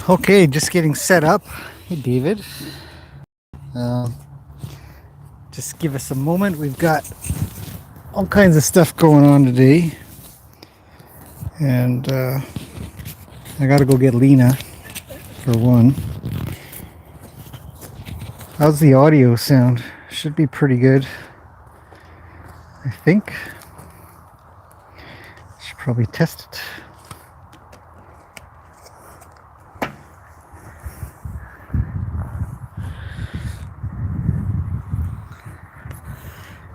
Okay, just getting set up. Hey, David. Just give us a moment. We've got all kinds of stuff going on today. And I gotta go get Lena, for one. How's the audio sound? Should be pretty good, I think. Should probably test it.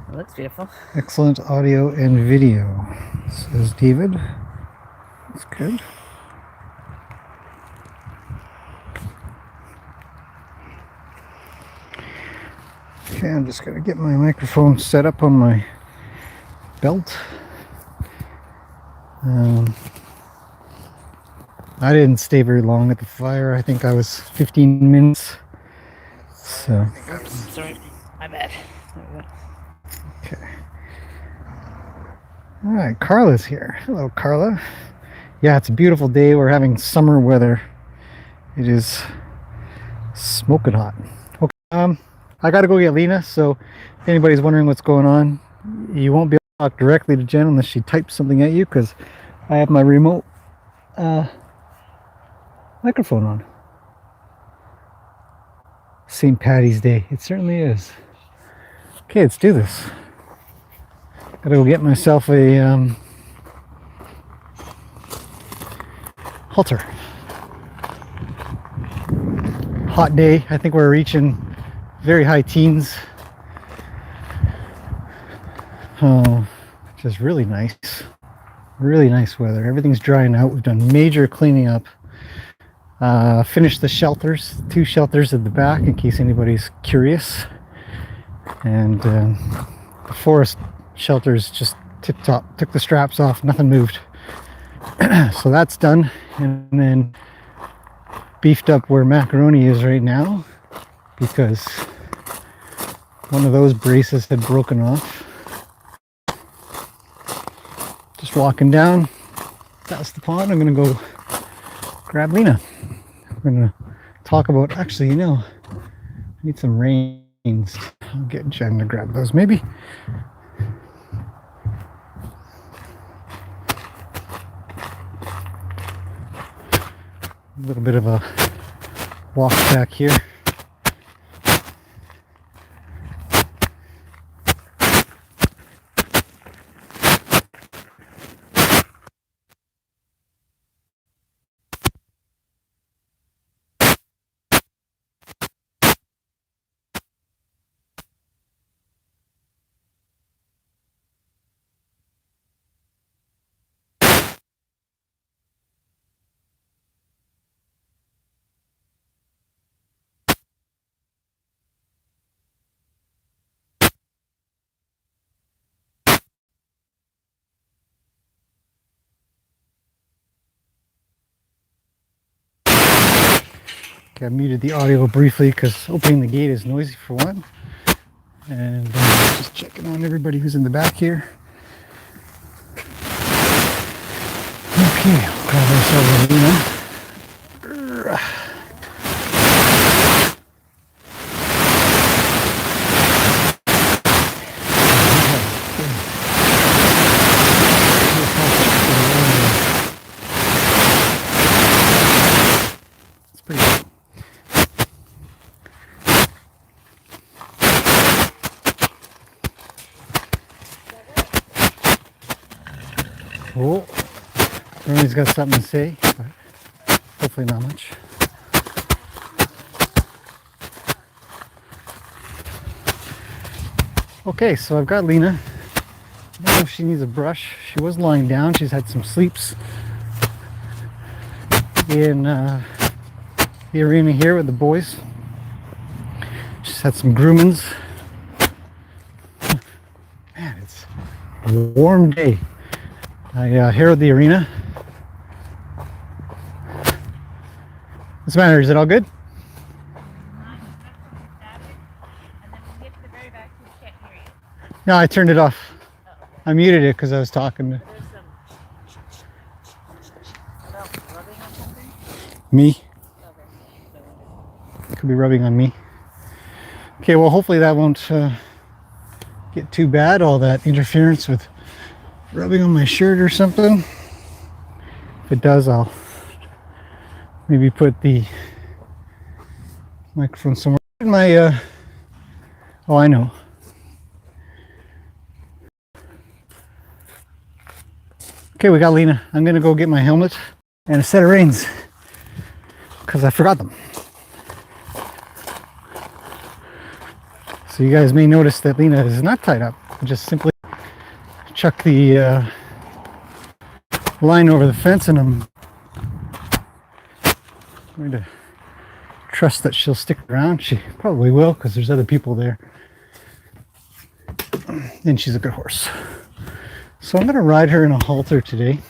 It looks beautiful. Excellent audio and video, says David. That's good. Okay, I'm just going to get my microphone set up on my belt. I didn't stay very long at the fire. I think I was 15 minutes. So. Oops, sorry, my bad. There we go. Okay. All right, Carla's here. Hello, Carla. Yeah, it's a beautiful day. We're having summer weather. It is smoking hot. Okay, I gotta go get Lena, so if anybody's wondering what's going on, you won't be able to talk directly to Jen unless she types something at you, because I have my remote microphone on. St. Patty's Day. It certainly is. Okay, let's do this. Gotta go get myself a halter. Hot day. I think we're reaching very high teens. Which is really nice. Really nice weather. Everything's drying out. We've done major cleaning up. Finished the shelters. 2 shelters at the back in case anybody's curious. And the forest shelters just tip-top. Took the straps off. Nothing moved. So that's done. And then beefed up where macaroni is right now, because one of those braces had broken off. Just walking down past the pond. I'm gonna go grab Lena. We're gonna talk about, actually, you know, I need some reins. I'll get Jen to grab those maybe. A little bit of a walk back here. I muted the audio briefly because opening the gate is noisy for one. And just checking on everybody who's in the back here. Okay, I'll grab ourselves a Lena. It's pretty good. Oh, everybody's got something to say, but hopefully not much. Okay, so I've got Lena. I don't know if she needs a brush. She was lying down. She's had some sleeps in the arena here with the boys. She's had some groomings. Man, it's a warm day. Here at the arena. What's the matter? Is it all good? No, I turned it off. I muted it because I was talking. Me? Could be rubbing on me. Okay, well, hopefully that won't get too bad, all that interference with rubbing on my shirt or something. If it does, I'll maybe put the microphone somewhere in my oh, I know. Okay, we got Lena. I'm gonna go get my helmet and a set of reins because I forgot them. So you guys may notice that Lena is not tied up. I just simply chuck the line over the fence, and I'm going to trust that she'll stick around. She probably will because there's other people there. And she's a good horse. So I'm going to ride her in a halter today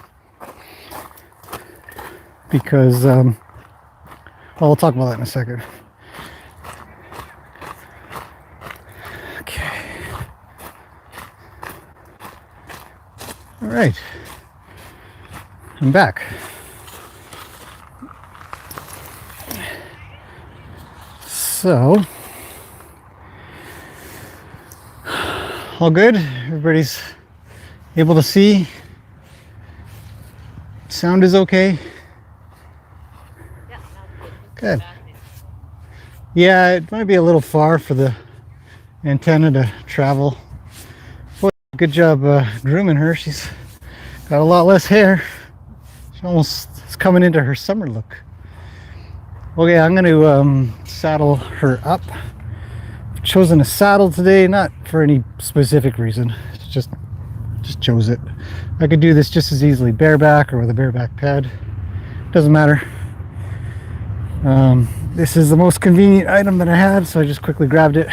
because, well, we'll talk about that in a second. Okay. All right. I'm back. So, all good? Everybody's able to see? Sound is okay? Yeah, good. Yeah, it might be a little far for the antenna to travel. Boy, good job grooming her. She's got a lot less hair. She almost is coming into her summer look. Okay, I'm going to saddle her up. I've chosen a saddle today, not for any specific reason. It's just chose it. I could do this just as easily bareback or with a bareback pad. Doesn't matter. This is the most convenient item that I had, so I just quickly grabbed it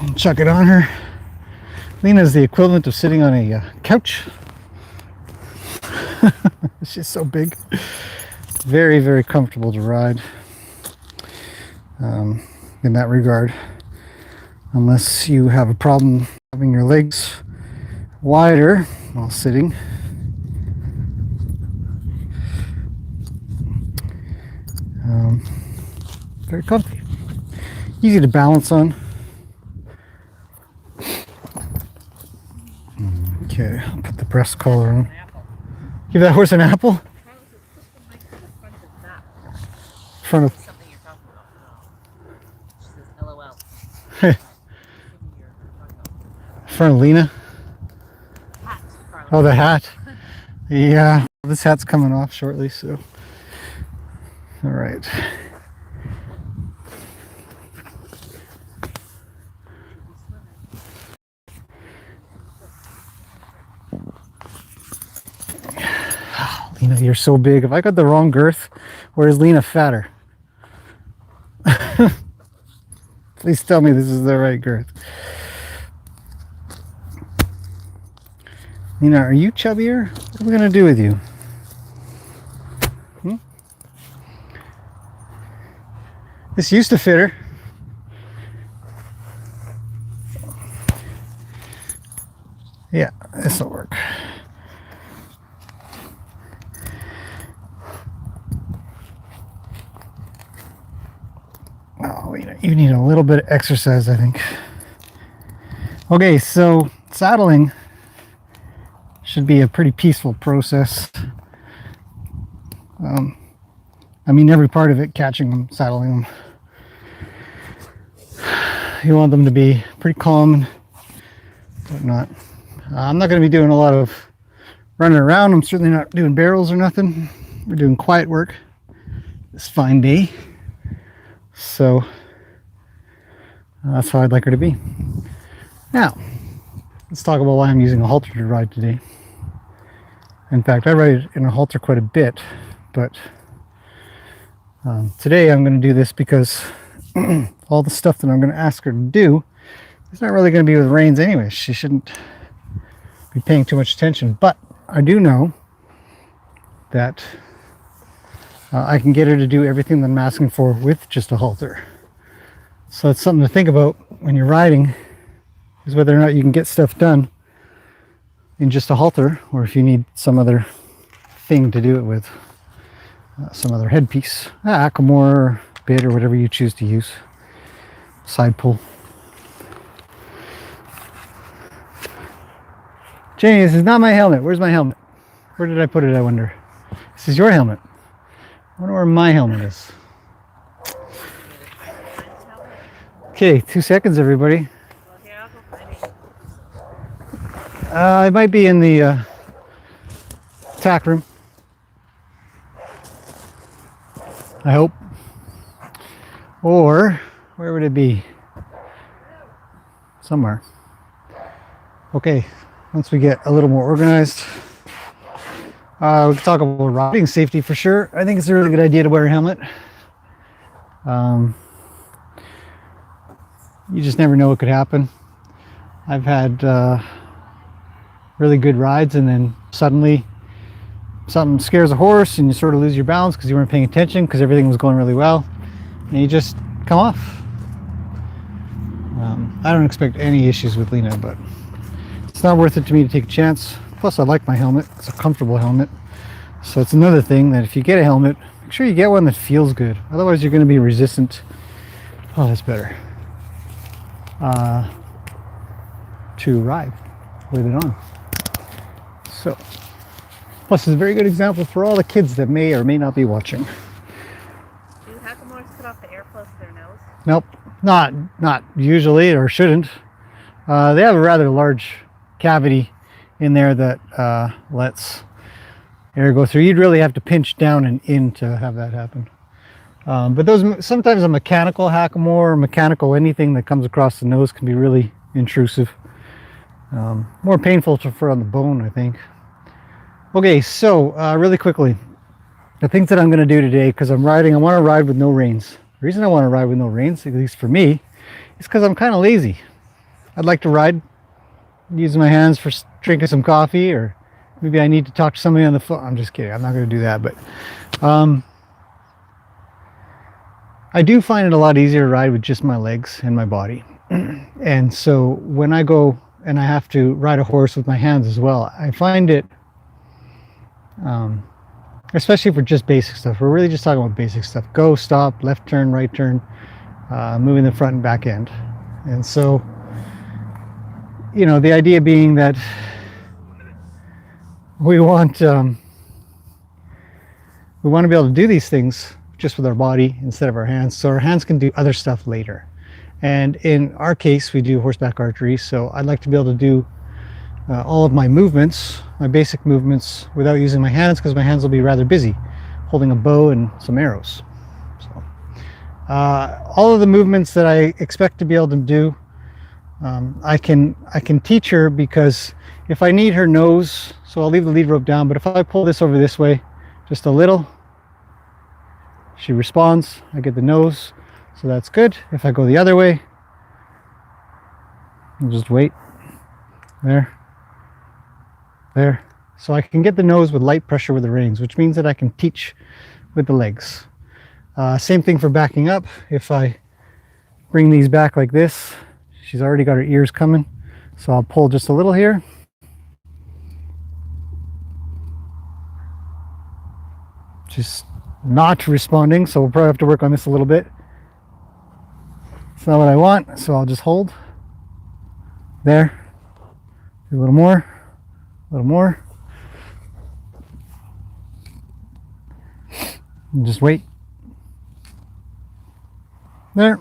and chuck it on her. Lena is the equivalent of sitting on a couch. She's so big. Very, very comfortable to ride in that regard, unless you have a problem having your legs wider while sitting. Very comfy, easy to balance on. Okay, I'll put the breast collar on. Give that horse an apple? Front of something you're talking about. She says LOL. Front of Lena. Hat. Oh, the hat. Yeah, this hat's coming off shortly, so. All right. Lena, you're so big. If I got the wrong girth, or is Lena fatter? Please tell me this is the right girth. Lena, are you chubbier? What are we gonna do with you? This used to fit her. Yeah, this will work. Oh, you need a little bit of exercise, I think. Okay, so saddling should be a pretty peaceful process. I mean, every part of it, catching them, saddling them. You want them to be pretty calm and whatnot. I'm not going to be doing a lot of running around. I'm certainly not doing barrels or nothing. We're doing quiet work this fine day. So that's how I'd like her to be. Now, let's talk about why I'm using a halter to ride today. In fact, I ride in a halter quite a bit, but today I'm going to do this because all the stuff that I'm going to ask her to do is not really going to be with reins anyway. She shouldn't be paying too much attention, but I do know that I can get her to do everything that I'm asking for with just a halter. So it's something to think about when you're riding, is whether or not you can get stuff done in just a halter, or if you need some other thing to do it with, some other headpiece, Acamore, bit or whatever you choose to use. Side pull. Jenny, this is not my helmet. Where's my helmet? Where did I put it, I wonder? This is your helmet. I wonder where my helmet is. Okay, 2 seconds, everybody. Well, here, I'll go find it. It might be in the tack room. I hope. Or, where would it be? Somewhere. Okay, once we get a little more organized, we can talk about riding safety for sure. I think it's a really good idea to wear a helmet. You just never know what could happen. I've had really good rides, and then suddenly something scares a horse and you sort of lose your balance because you weren't paying attention because everything was going really well, and you just come off. I don't expect any issues with Lena, but it's not worth it to me to take a chance. Plus, I like my helmet. It's a comfortable helmet. So it's another thing that if you get a helmet, make sure you get one that feels good. Otherwise, you're going to be resistant. Oh, that's better. To ride with it on. So, plus, it's a very good example for all the kids that may or may not be watching. Do hackamores cut off the airflow to their nose? Nope, not usually, or shouldn't. They have a rather large cavity in there that lets air go through. You'd really have to pinch down and in to have that happen. But those, sometimes a mechanical hackamore or mechanical anything that comes across the nose can be really intrusive. More painful for on the bone, I think. Okay, so really quickly, the things that I'm going to do today, because I'm riding, I want to ride with no reins. The reason I want to ride with no reins, at least for me, is because I'm kind of lazy. I'd like to ride using my hands for drinking some coffee, or maybe I need to talk to somebody on the phone. I'm just kidding. I'm not going to do that, but I do find it a lot easier to ride with just my legs and my body. And so when I go and I have to ride a horse with my hands as well, I find it, especially for just basic stuff. We're really just talking about basic stuff. Go, stop, left turn, right turn, moving the front and back end. And so, you know, the idea being that we want to be able to do these things just with our body instead of our hands, so our hands can do other stuff later. And in our case, we do horseback archery, so I'd like to be able to do all of my movements, my basic movements, without using my hands, because my hands will be rather busy holding a bow and some arrows. So all of the movements that I expect to be able to do, I can teach her, because if I need her nose, so I'll leave the lead rope down, but if I pull this over this way just a little, she responds, I get the nose, so that's good. If I go the other way, I'll just wait, there, so I can get the nose with light pressure with the reins, which means that I can teach with the legs. Same thing for backing up. If I bring these back like this, she's already got her ears coming, so I'll pull just a little here. She's not responding, so we'll probably have to work on this a little bit. It's not what I want, so I'll just hold. There. Do a little more. A little more. And just wait. There.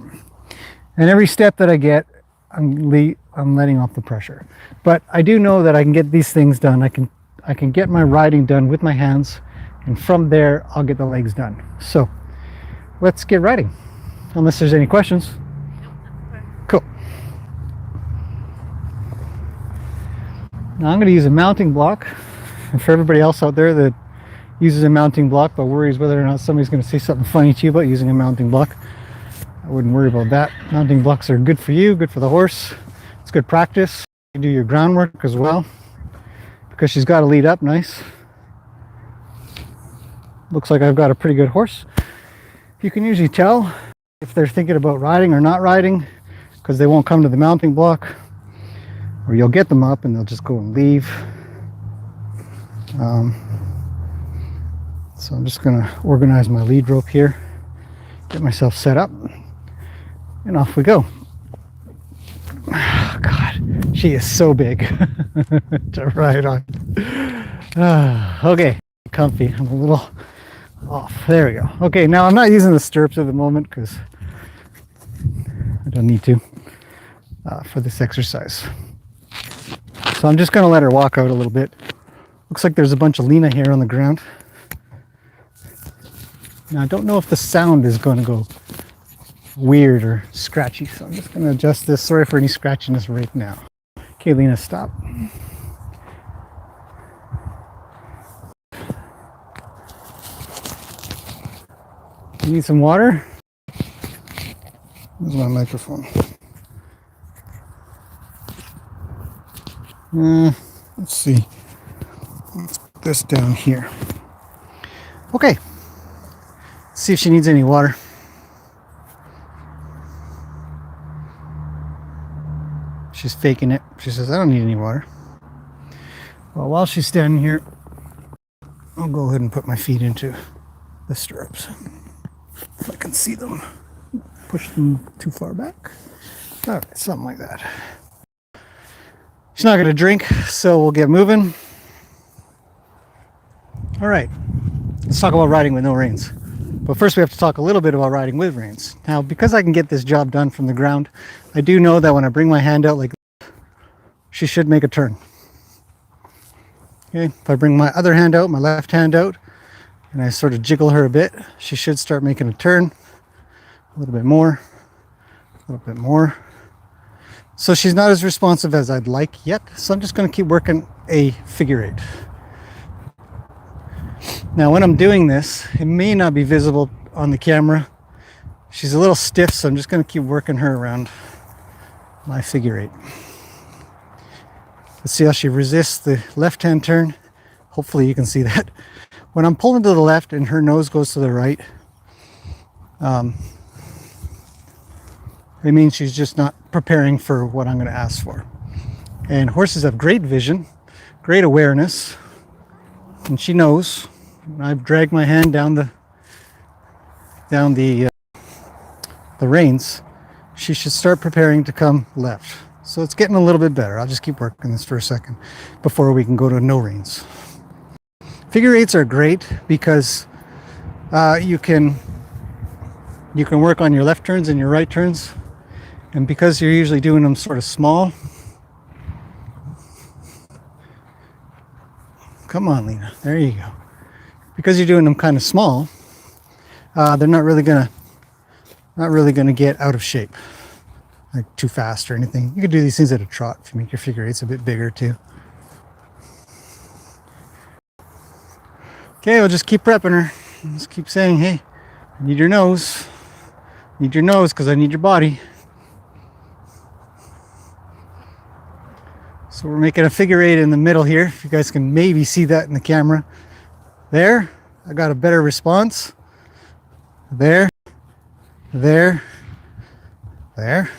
And every step that I get, I'm letting off the pressure. But I do know that I can get these things done. I can get my riding done with my hands, and from there I'll get the legs done. So let's get riding, unless there's any questions. Cool. Now I'm going to use a mounting block. And for everybody else out there that uses a mounting block but worries whether or not somebody's going to say something funny to you about using a mounting block, I wouldn't worry about that. Mounting blocks are good for you, good for the horse. It's good practice. You can do your groundwork as well, because she's got to lead up nice. Looks like I've got a pretty good horse. You can usually tell if they're thinking about riding or not riding, because they won't come to the mounting block, or you'll get them up and they'll just go and leave. So I'm just going to organize my lead rope here. get myself set up, and off we go. Oh, God, she is so big to ride on. Okay, comfy. I'm a little off. There we go. Okay, now I'm not using the stirrups at the moment because I don't need to for this exercise. So I'm just going to let her walk out a little bit. Looks like there's a bunch of Lena hair on the ground. Now I don't know if the sound is going to go weird or scratchy, so I'm just going to adjust this. Sorry for any scratchiness right now. Okay, Lena, stop. You need some water? Where's my microphone? Let's see. Let's put this down here. Okay. Let's see if she needs any water. She's faking it. She says, I don't need any water. Well, while she's standing here, I'll go ahead and put my feet into the stirrups. If I can see them. Push them too far back. All right, something like that. She's not going to drink, so we'll get moving. All right, let's talk about riding with no reins. But first we have to talk a little bit about riding with reins. Now, because I can get this job done from the ground, I do know that when I bring my hand out like this, she should make a turn. Okay, if I bring my other hand out, my left hand out, and I sort of jiggle her a bit, she should start making a turn. A little bit more, a little bit more. So she's not as responsive as I'd like yet, so I'm just going to keep working a figure eight. Now when I'm doing this, it may not be visible on the camera. She's a little stiff, so I'm just going to keep working her around my figure eight. Let's see how she resists the left-hand turn. Hopefully you can see that. When I'm pulling to the left and her nose goes to the right, it means she's just not preparing for what I'm going to ask for. And horses have great vision, great awareness, and she knows. When I've dragged my hand down the reins, she should start preparing to come left. So it's getting a little bit better. I'll just keep working this for a second before we can go to no reins. Figure eights are great because you can work on your left turns and your right turns. And because you're usually doing them sort of small. Come on, Lena. There you go. Because you're doing them kind of small, they're not really gonna get out of shape, like too fast or anything. You could do these things at a trot if you make your figure eights a bit bigger too. Okay, we'll just keep prepping her. Just keep saying, hey, I need your nose. I need your nose because I need your body. So we're making a figure eight in the middle here. If you guys can maybe see that in the camera. There, I got a better response. There, there, there,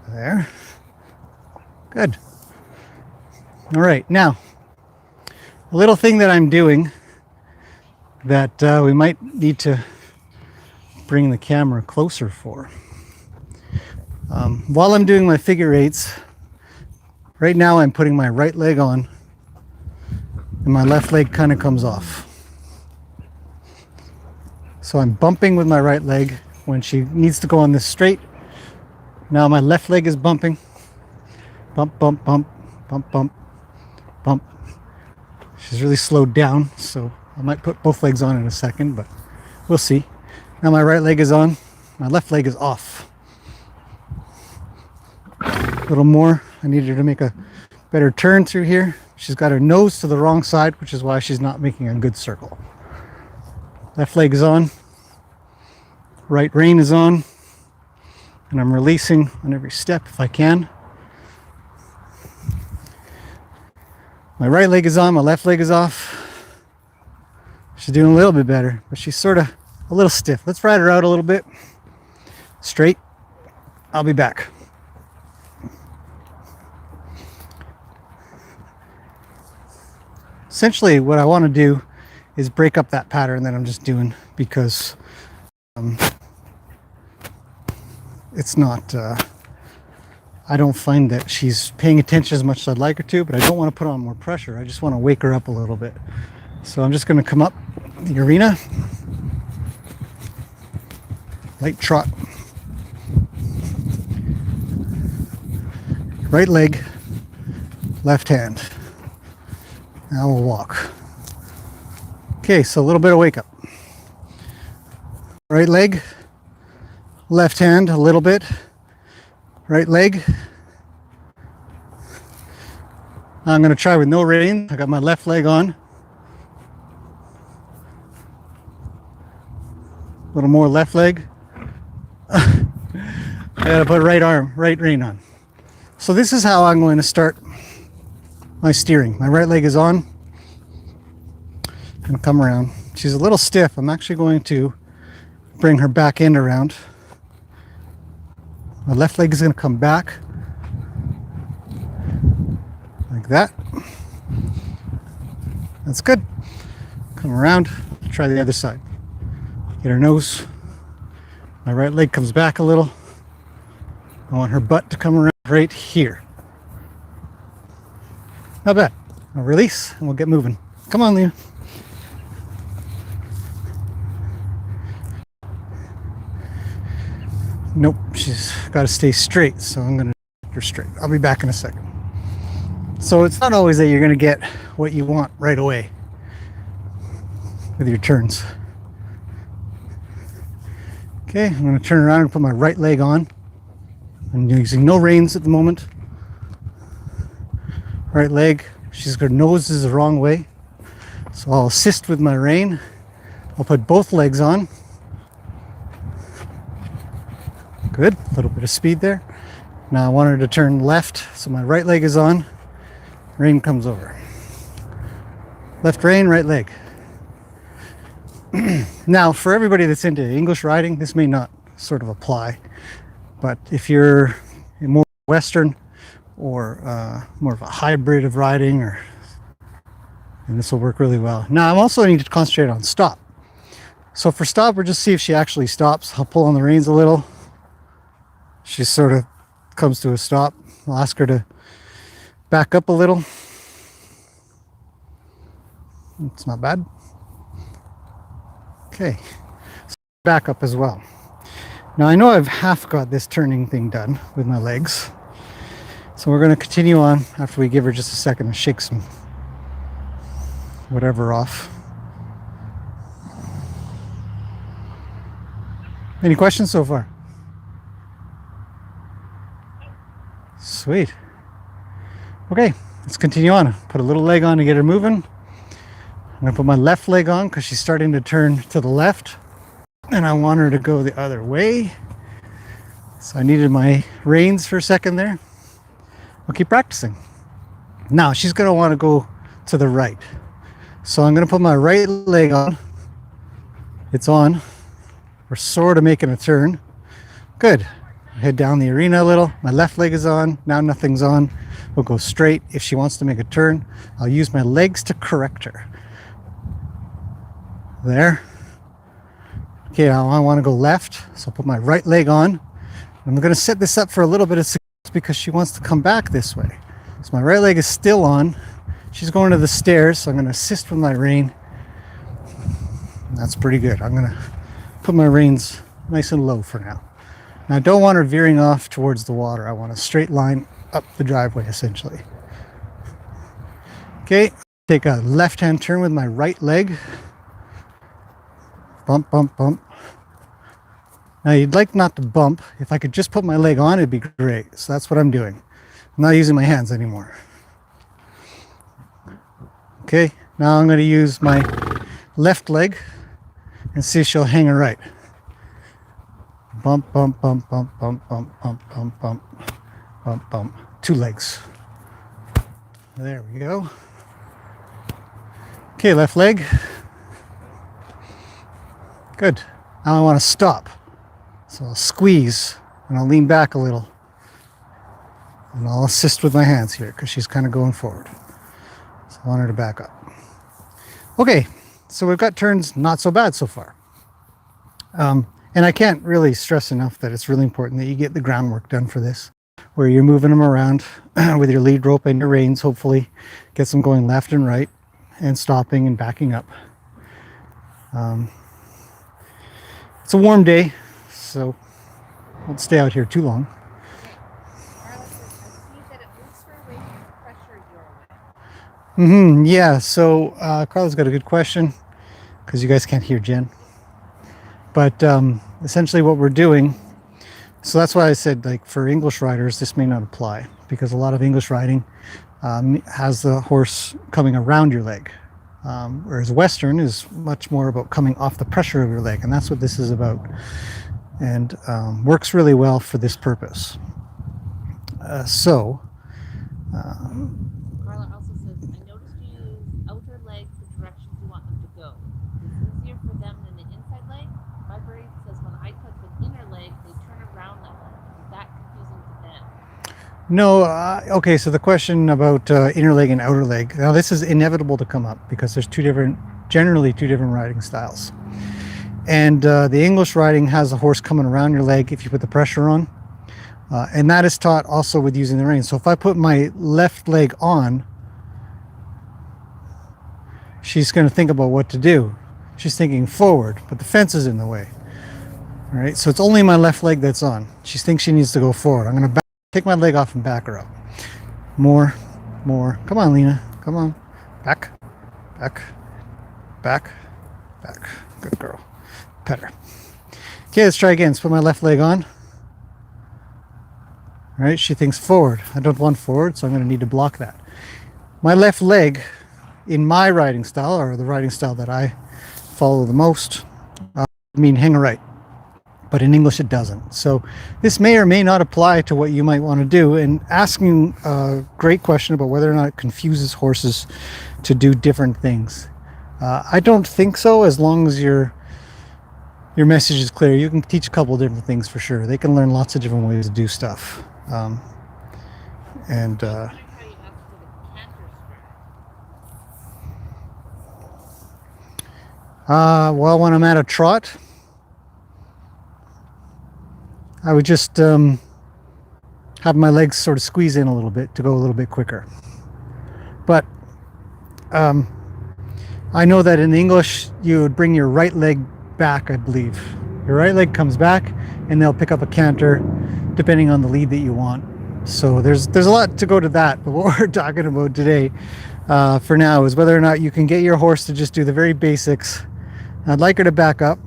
there. Good. All right, now, a little thing that I'm doing that we might need to bring the camera closer for. While I'm doing my figure eights, right now I'm putting my right leg on and my left leg kind of comes off. So I'm bumping with my right leg when she needs to go on this straight. Now my left leg is bumping. Bump, bump, bump, bump, bump, bump. She's really slowed down, so I might put both legs on in a second, but we'll see. Now my right leg is on, my left leg is off. A little more. I need her to make a better turn through here. She's got her nose to the wrong side, which is why she's not making a good circle. Left leg is on. Right rein is on. And I'm releasing on every step if I can. My right leg is on, my left leg is off. She's doing a little bit better, but she's sort of a little stiff. Let's ride her out a little bit. Straight. I'll be back. Essentially, what I want to do is break up that pattern that I'm just doing because it's not, I don't find that she's paying attention as much as I'd like her to, but I don't want to put on more pressure. I just want to wake her up a little bit. So I'm just going to come up the arena, light trot, right leg, left hand. Now we'll walk. Okay, so a little bit of wake up. Right leg, left hand a little bit, right leg. I'm going to try with no reins. I got my left leg on. A little more left leg. I got to put right rein on. So this is how I'm going to start my steering. My right leg is on. I'm going to come around. She's a little stiff. I'm actually going to bring her back end around. My left leg is going to come back like that. That's good. Come around. Try the other side. Get her nose. My right leg comes back a little. I want her butt to come around right here. Not bad. I'll release and we'll get moving. Come on, Lena. Nope, she's got to stay straight, so I'm going to get her straight. I'll be back in a second. So it's not always that you're going to get what you want right away with your turns. Okay, I'm going to turn around and put my right leg on. I'm using no reins at the moment. Right leg, her nose is the wrong way. So I'll assist with my rein. I'll put both legs on. Good, a little bit of speed there. Now I want her to turn left, so my right leg is on. Rein comes over. Left rein, right leg. Now, for everybody that's into English riding, this may not sort of apply. But if you're more Western or more of a hybrid of riding, and this will work really well. Now, I'm also need to concentrate on stop. So for stop, we'll just see if she actually stops. I'll pull on the reins a little. She sort of comes to a stop. I'll ask her to back up a little. It's not bad. Okay, so back up as well. Now I know I've half got this turning thing done with my legs. So we're going to continue on after we give her just a second to shake some whatever off. Any questions so far? Sweet. Okay, let's continue on. Put a little leg on to get her moving. I'm going to put my left leg on because she's starting to turn to the left. And I want her to go the other way. So I needed my reins for a second there. We'll keep practicing. Now she's going to want to go to the right. So I'm going to put my right leg on. It's on. We're sort of making a turn. Good. Head down the arena a little. My left leg is on. Now nothing's on. We'll go straight. If she wants to make a turn, I'll use my legs to correct her. There. Okay, now I want to go left. So I'll put my right leg on. I'm going to set this up for a little bit of success because she wants to come back this way. So my right leg is still on. She's going to the stairs, so I'm going to assist with my rein. That's pretty good. I'm going to put my reins nice and low for now. Now I don't want her veering off towards the water. I want a straight line up the driveway, essentially. Okay, take a left-hand turn with my right leg. Bump, bump, bump. Now you'd like not to bump. If I could just put my leg on, it'd be great. So that's what I'm doing. I'm not using my hands anymore. Okay, now I'm going to use my left leg and see if she'll hang her right. Bump, bump, bump, bump, bump, bump, bump, bump, bump, bump, bump. Two legs. There we go. Okay, left leg. Good. Now I want to stop. So I'll squeeze and I'll lean back a little. And I'll assist with my hands here because she's kind of going forward. So I want her to back up. Okay, so we've got turns not so bad so far. And I can't really stress enough that it's really important that you get the groundwork done for this, where you're moving them around with your lead rope and your reins, hopefully get them going left and right and stopping and backing up. It's a warm day, so won't stay out here too long. Carla says, I see that it moves her away from the pressure your way. Yeah, so Carla's got a good question, because you guys can't hear Jen. But essentially what we're doing, so that's why I said, like, for English riders, this may not apply, because a lot of English riding has the horse coming around your leg. Whereas Western is much more about coming off the pressure of your leg, and that's what this is about, and works really well for this purpose. Carla also says, I noticed you use outer leg the directions you want them to go. Is it easier for them than the inside leg? My brain says when I touch the inner leg, they turn around that way. Is that confusing to them? No, okay, so the question about inner leg and outer leg, now this is inevitable to come up, because there's generally two different riding styles. And the English riding has the horse coming around your leg if you put the pressure on. And that is taught also with using the reins. So if I put my left leg on, she's going to think about what to do. She's thinking forward, but the fence is in the way. All right, so it's only my left leg that's on. She thinks she needs to go forward. I'm going to take my leg off and back her up. More. Come on, Lena. Come on. Back. Good girl. Pet her. Okay, let's try again. Let's put my left leg on. All right, she thinks forward. I don't want forward, so I'm going to need to block that. My left leg, in my riding style, or the riding style that I follow the most, mean hanger right. But in English it doesn't. So this may or may not apply to what you might want to do. And asking a great question about whether or not it confuses horses to do different things. I don't think so, as long as your message is clear. You can teach a couple of different things for sure. They can learn lots of different ways to do stuff. Well, when I'm at a trot, I would just have my legs sort of squeeze in a little bit to go a little bit quicker. But I know that in English, you would bring your right leg back, I believe. Your right leg comes back, and they'll pick up a canter depending on the lead that you want. So there's a lot to go to that. But what we're talking about today for now is whether or not you can get your horse to just do the very basics. I'd like her to back up.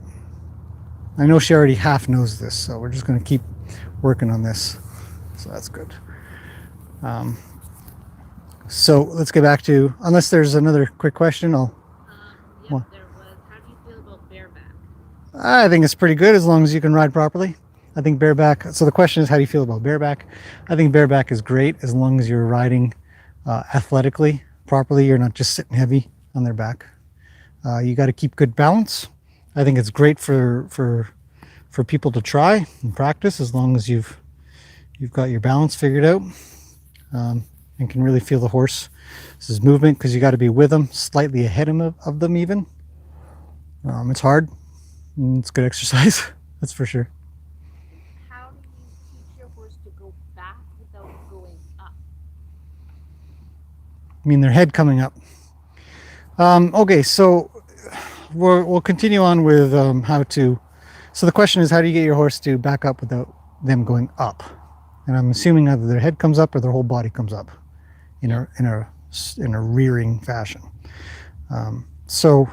I know she already half knows this, so we're just going to keep working on this. So that's good. So let's get back to, unless there's another quick question, There was, how do you feel about bareback? I think it's pretty good as long as you can ride properly. I think bareback, so the question is, how do you feel about bareback? I think bareback is great as long as you're riding athletically, properly. You're not just sitting heavy on their back. You got to keep good balance. I think it's great for people to try and practice as long as you've got your balance figured out, and can really feel the horse's movement, because you got to be with them, slightly ahead of them even. It's hard. It's good exercise, that's for sure. How do you teach your horse to go back without going up? I mean, their head coming up. Okay, so we'll continue on with how to. So the question is, how do you get your horse to back up without them going up? And I'm assuming either their head comes up or their whole body comes up in a rearing fashion. So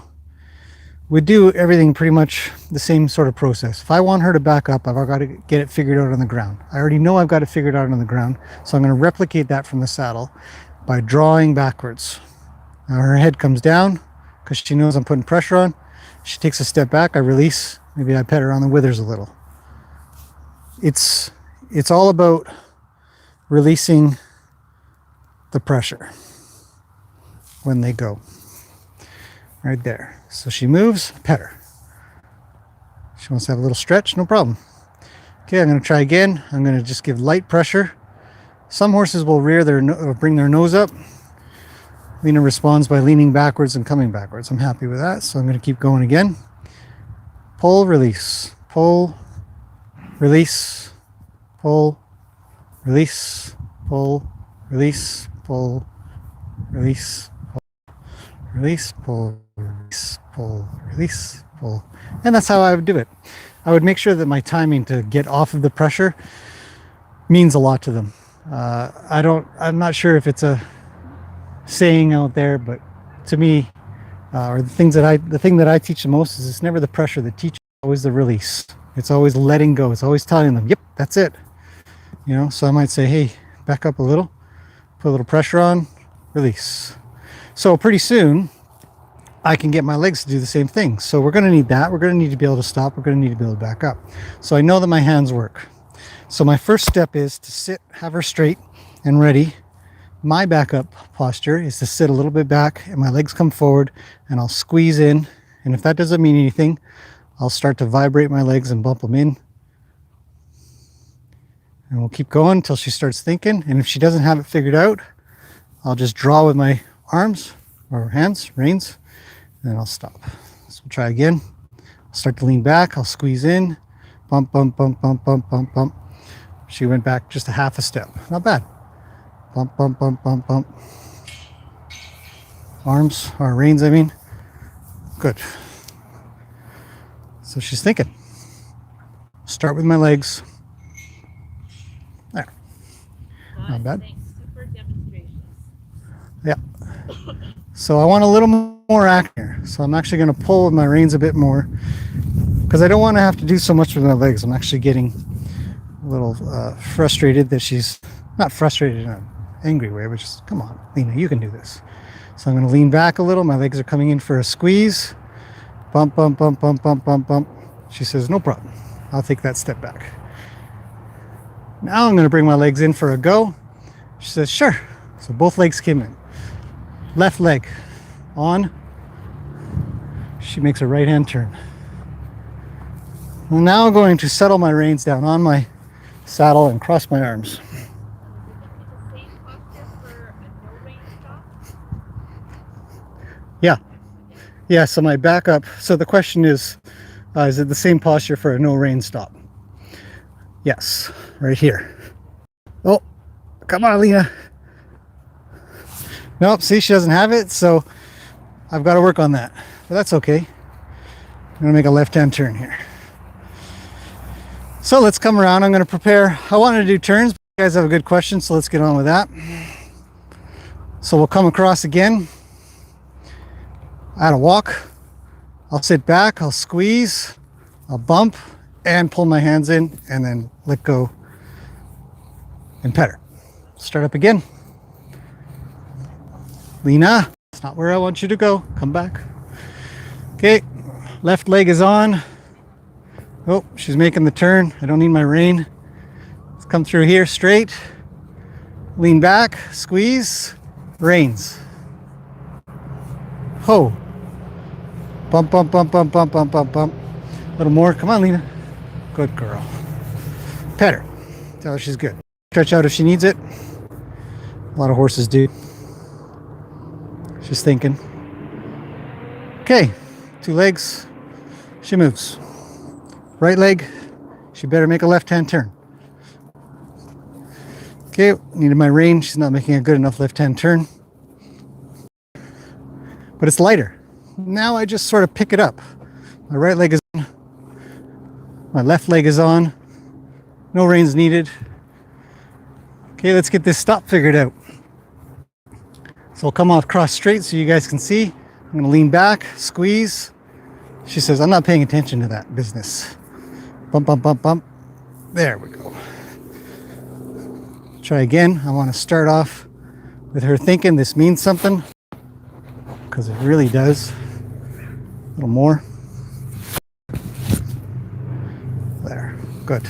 we do everything pretty much the same sort of process. If I want her to back up, I've got to get it figured out on the ground. I already know I've got it figured out on the ground, so I'm going to replicate that from the saddle by drawing backwards. Now her head comes down because she knows I'm putting pressure on. She takes a step back, I release, maybe I pet her on the withers a little. It's all about releasing the pressure when they go. Right there. So she moves, pet her. She wants to have a little stretch, no problem. Okay, I'm going to try again. I'm going to just give light pressure. Some horses will bring their nose up. Lena responds by leaning backwards and coming backwards. I'm happy with that, so I'm going to keep going again. Pull, release. pull, release, pull, release, pull, release, pull, release, release, pull, release, pull, release, pull. And that's how I would do it. I would make sure that my timing to get off of the pressure means a lot to them. I'm not sure if it's a saying out there, but to me, or the thing that I teach the most is it's never the pressure that teaches, it's always the release. It's always letting go. It's always telling them, yep, that's it. You know, so I might say, hey, back up a little, put a little pressure on, release. So pretty soon I can get my legs to do the same thing. So we're going to need that. We're going to need to be able to stop. We're going to need to be able to back up. So I know that my hands work. So my first step is to sit, have her straight and ready. My backup posture is to sit a little bit back and my legs come forward and I'll squeeze in. And if that doesn't mean anything, I'll start to vibrate my legs and bump them in. And we'll keep going until she starts thinking. And if she doesn't have it figured out, I'll just draw with my arms or hands, reins, and I'll stop. So we'll try again. I'll start to lean back. I'll squeeze in. Bump, bump, bump, bump, bump, bump, bump. She went back just a half a step. Not bad. Bump, bump, bump, bump, bump. Arms, or reins, I mean. Good. So she's thinking. Start with my legs. There. Not bad. Super demonstration. Yeah. So I want a little more action here. So I'm actually going to pull with my reins a bit more because I don't want to have to do so much with my legs. I'm actually getting a little frustrated that she's not frustrated in an angry way, but just, come on, Lena, you can do this. So I'm going to lean back a little. My legs are coming in for a squeeze. Bump, bump, bump, bump, bump, bump, bump. She says, no problem. I'll take that step back. Now I'm going to bring my legs in for a go. She says, sure. So both legs came in. Left leg on. She makes a right hand turn. I'm now going to settle my reins down on my saddle and cross my arms. Is it going to be the same posture for a no rein stop? Yeah. Yeah, so my backup. So the question is it the same posture for a no rein stop? Yes, right here. Oh, come on, Lena. Nope, see, she doesn't have it, so I've got to work on that. But that's okay. I'm going to make a left-hand turn here. So let's come around. I'm going to prepare. I wanted to do turns, but you guys have a good question, so let's get on with that. So we'll come across again. Add a walk. I'll sit back, I'll squeeze, I'll bump, and pull my hands in, and then let go and pet her. Start up again. Lena, that's not where I want you to go. Come back. Okay, left leg is on. Oh, she's making the turn. I don't need my rein. Let's come through here straight. Lean back, squeeze, reins. Ho. Bump, bump, bump, bump, bump, bump, bump, bump. A little more. Come on, Lena. Good girl. Pet her. Tell her she's good. Stretch out if she needs it. A lot of horses do. She's thinking. Okay, 2 legs. She moves. Right leg. She better make a left-hand turn. Okay, needed my rein. She's not making a good enough left-hand turn. But it's lighter. Now I just sort of pick it up. My right leg is on. My left leg is on. No reins needed. Okay, let's get this stop figured out. So I'll come off cross straight so you guys can see. I'm going to lean back, squeeze. She says, I'm not paying attention to that business. Bump, bump, bump, bump. There we go. Try again. I want to start off with her thinking this means something, because it really does. A little more. There. Good.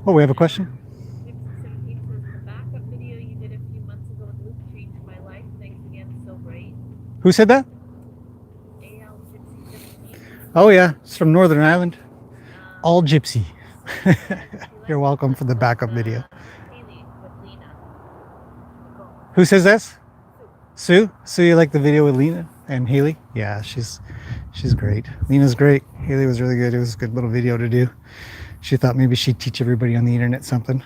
Oh, we have a question? The backup video you did a few months ago in Luke changed my life. Thanks again, so great. Who said that? AL Gypsy 17. Oh, yeah. It's from Northern Ireland. All Gypsy. You're welcome for the backup video. Haley with Lena. Who says this? Sue? Sue, you like the video with Lena? And Haley, yeah, she's great. Lena's great. Haley was really good. It was a good little video to do. She thought maybe she'd teach everybody on the internet something.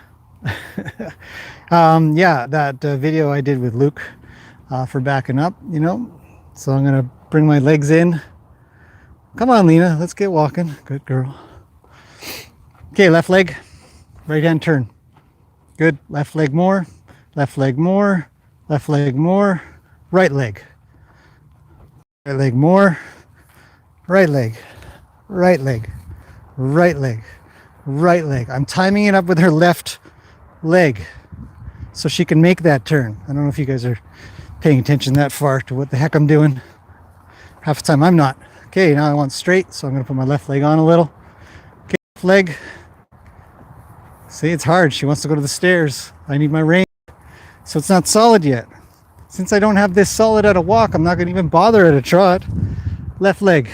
Yeah, that video I did with Luke for backing up, you know. So I'm gonna bring my legs in. Come on, Lena, let's get walking. Good girl. Okay, left leg, right hand turn. Good. Left leg more, left leg more, left leg more, right leg. Right leg more, right leg, right leg, right leg, right leg. I'm timing it up with her left leg so she can make that turn. I don't know if you guys are paying attention that far to what the heck I'm doing. Half the time I'm not. Okay, now I want straight, so I'm going to put my left leg on a little. Okay, left leg. See, it's hard. She wants to go to the stairs. I need my rein. So it's not solid yet. Since I don't have this solid at a walk, I'm not going to even bother at a trot. Left leg.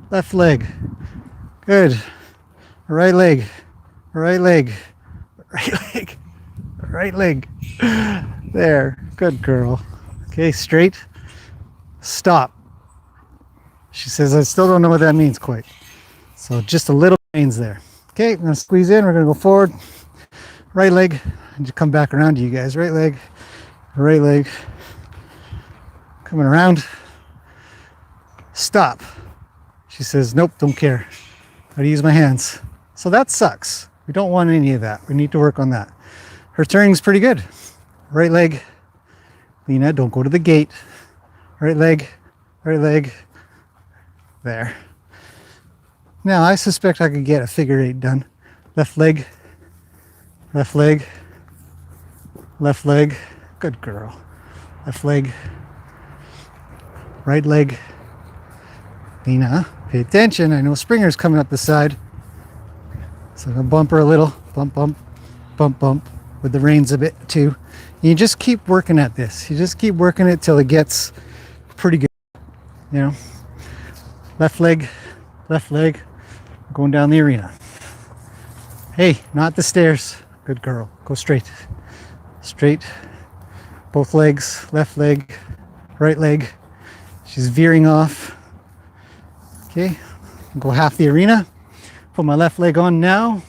Left leg. Good. Right leg. Right leg. Right leg. Right leg. There. Good girl. Okay, straight. Stop. She says, I still don't know what that means quite. So just a little reins there. Okay, I'm going to squeeze in. We're going to go forward. Right leg. And just come back around to you guys. Right leg. Right leg. Coming around. Stop. She says, nope, don't care. I gotta use my hands. So that sucks. We don't want any of that. We need to work on that. Her turning's pretty good. Right leg. Lena, don't go to the gate. Right leg. Right leg. There. Now I suspect I could get a figure eight done. Left leg. Left leg. Left leg. Good girl. Left leg. Right leg. Lena, pay attention. I know Springer's coming up the side. So I'm going to bump her a little. Bump, bump, bump, bump. With the reins a bit too. You just keep working at this. You just keep working it till it gets pretty good. You know? Left leg. Left leg. Going down the arena. Hey, not the stairs. Good girl. Go straight. Straight. Both legs. Left leg. Right leg. She's veering off. Okay. Go half the arena. Put my left leg on now.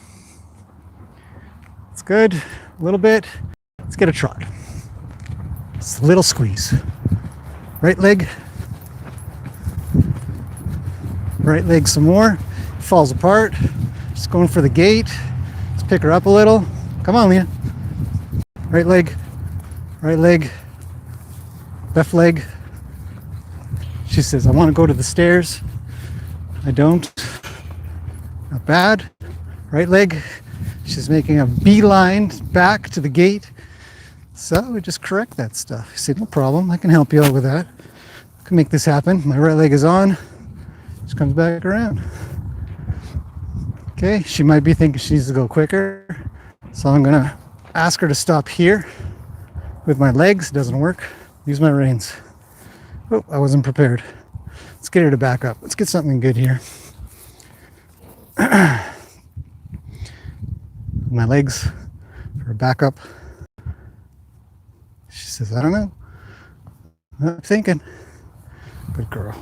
It's good. A little bit. Let's get a trot. Just a little squeeze. Right leg. Right leg some more. Falls apart. Just going for the gate. Let's pick her up a little. Come on, Lena. Right leg. Right leg. Left leg. She says, I want to go to the stairs. I don't. Not bad. Right leg. She's making a beeline back to the gate. So we just correct that stuff. I said, no problem. I can help you out with that. I can make this happen. My right leg is on. Just comes back around. Okay, she might be thinking she needs to go quicker. So I'm gonna ask her to stop here with my legs. It doesn't work. Use my reins. Oh, I wasn't prepared. Let's get her to back up. Let's get something good here. My legs for a backup. She says, I don't know. I'm thinking. Good girl.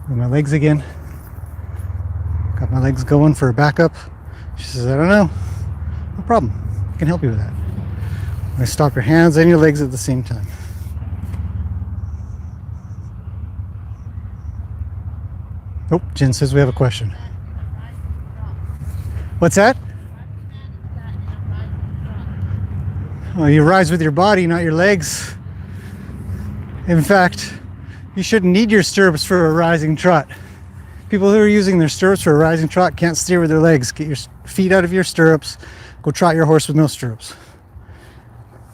And my legs again. Got my legs going for a backup. She says, I don't know. No problem. I can help you with that. I stop your hands and your legs at the same time. Oh, Jen says we have a question. What's that? Oh, you rise with your body, not your legs. In fact, you shouldn't need your stirrups for a rising trot. People who are using their stirrups for a rising trot can't steer with their legs. Get your feet out of your stirrups. Go trot your horse with no stirrups.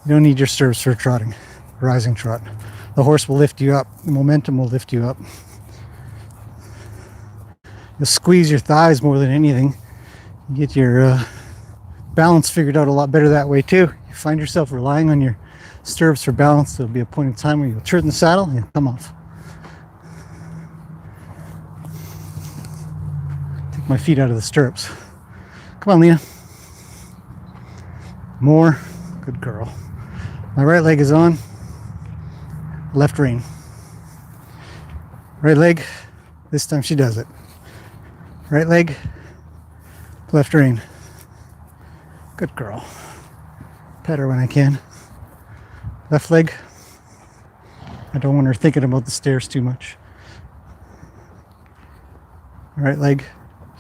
You don't need your stirrups for trotting, rising trot. The horse will lift you up. The momentum will lift you up. You'll squeeze your thighs more than anything. You get your balance figured out a lot better that way too. You find yourself relying on your stirrups for balance. There'll be a point in time where you'll turn the saddle and you'll come off. Take my feet out of the stirrups. Come on, Lena. More. Good girl. My right leg is on. Left rein. Right leg. This time she does it. Right leg. Left rein. Good girl. Pet her when I can. Left leg. I don't want her thinking about the stairs too much. Right leg.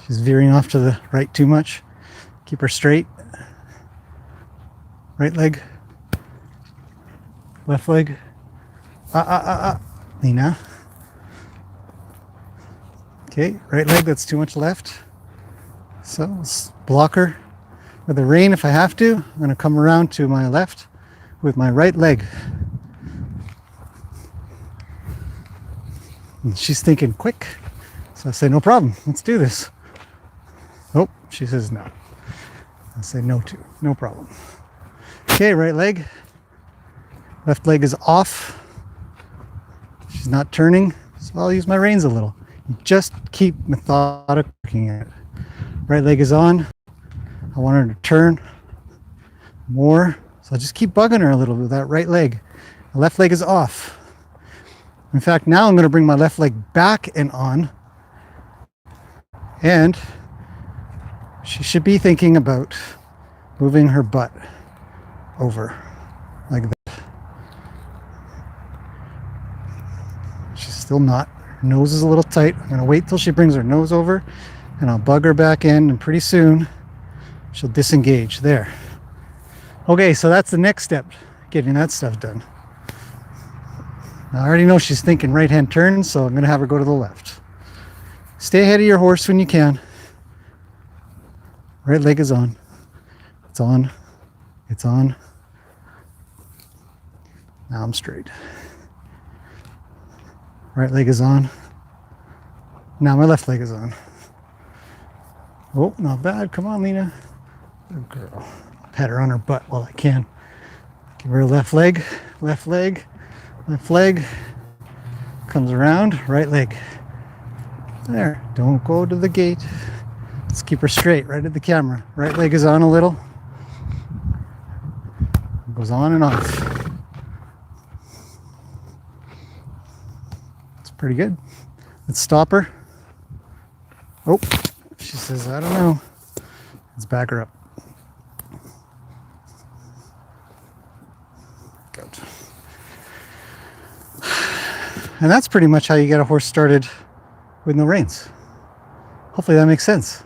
She's veering off to the right too much. Keep her straight. Right leg. Left leg. Lena. Okay, right leg, that's too much left. So let's block her with the rein if I have to. I'm going to come around to my left with my right leg. And she's thinking quick. So I say, no problem, let's do this. Oh, she says no. I say no to, no problem. Okay, right leg. Left leg is off. She's not turning, so I'll use my reins a little. Just keep methodically looking at it. Right leg is on. I want her to turn more, so I'll just keep bugging her a little with that right leg. The left leg is off. In fact, now I'm going to bring my left leg back and on, and she should be thinking about moving her butt over like that. She's still not. Her nose is a little tight. I'm going to wait till she brings her nose over, and I'll bug her back in, and pretty soon she'll disengage. There. Okay, so that's the next step, getting that stuff done. Now, I already know she's thinking right-hand turn, so I'm going to have her go to the left. Stay ahead of your horse when you can. Right leg is on. It's on. It's on. Now I'm straight. Right leg is on. Now my left leg is on. Oh, not bad. Come on, Lena. Good girl. Pat her on her butt while I can. Give her a left leg, left leg, left leg. Comes around, right leg. There. Don't go to the gate. Let's keep her straight, right at the camera. Right leg is on a little. Goes on and off. It's pretty good. Let's stop her. Oh, she says, I don't know. Let's back her up. Good. And that's pretty much how you get a horse started with no reins. Hopefully that makes sense.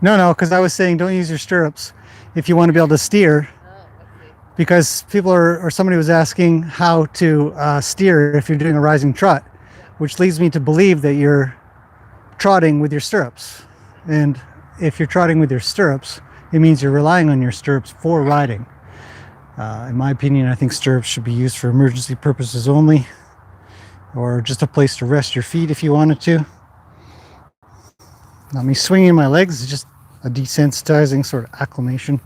No, because I was saying don't use your stirrups if you want to be able to steer. Because people or somebody was asking how to steer if you're doing a rising trot, which leads me to believe that you're trotting with your stirrups. And if you're trotting with your stirrups, it means you're relying on your stirrups for riding. In my opinion, I think stirrups should be used for emergency purposes only, or just a place to rest your feet if you wanted to. Not me swinging my legs, it's just a desensitizing sort of acclimation.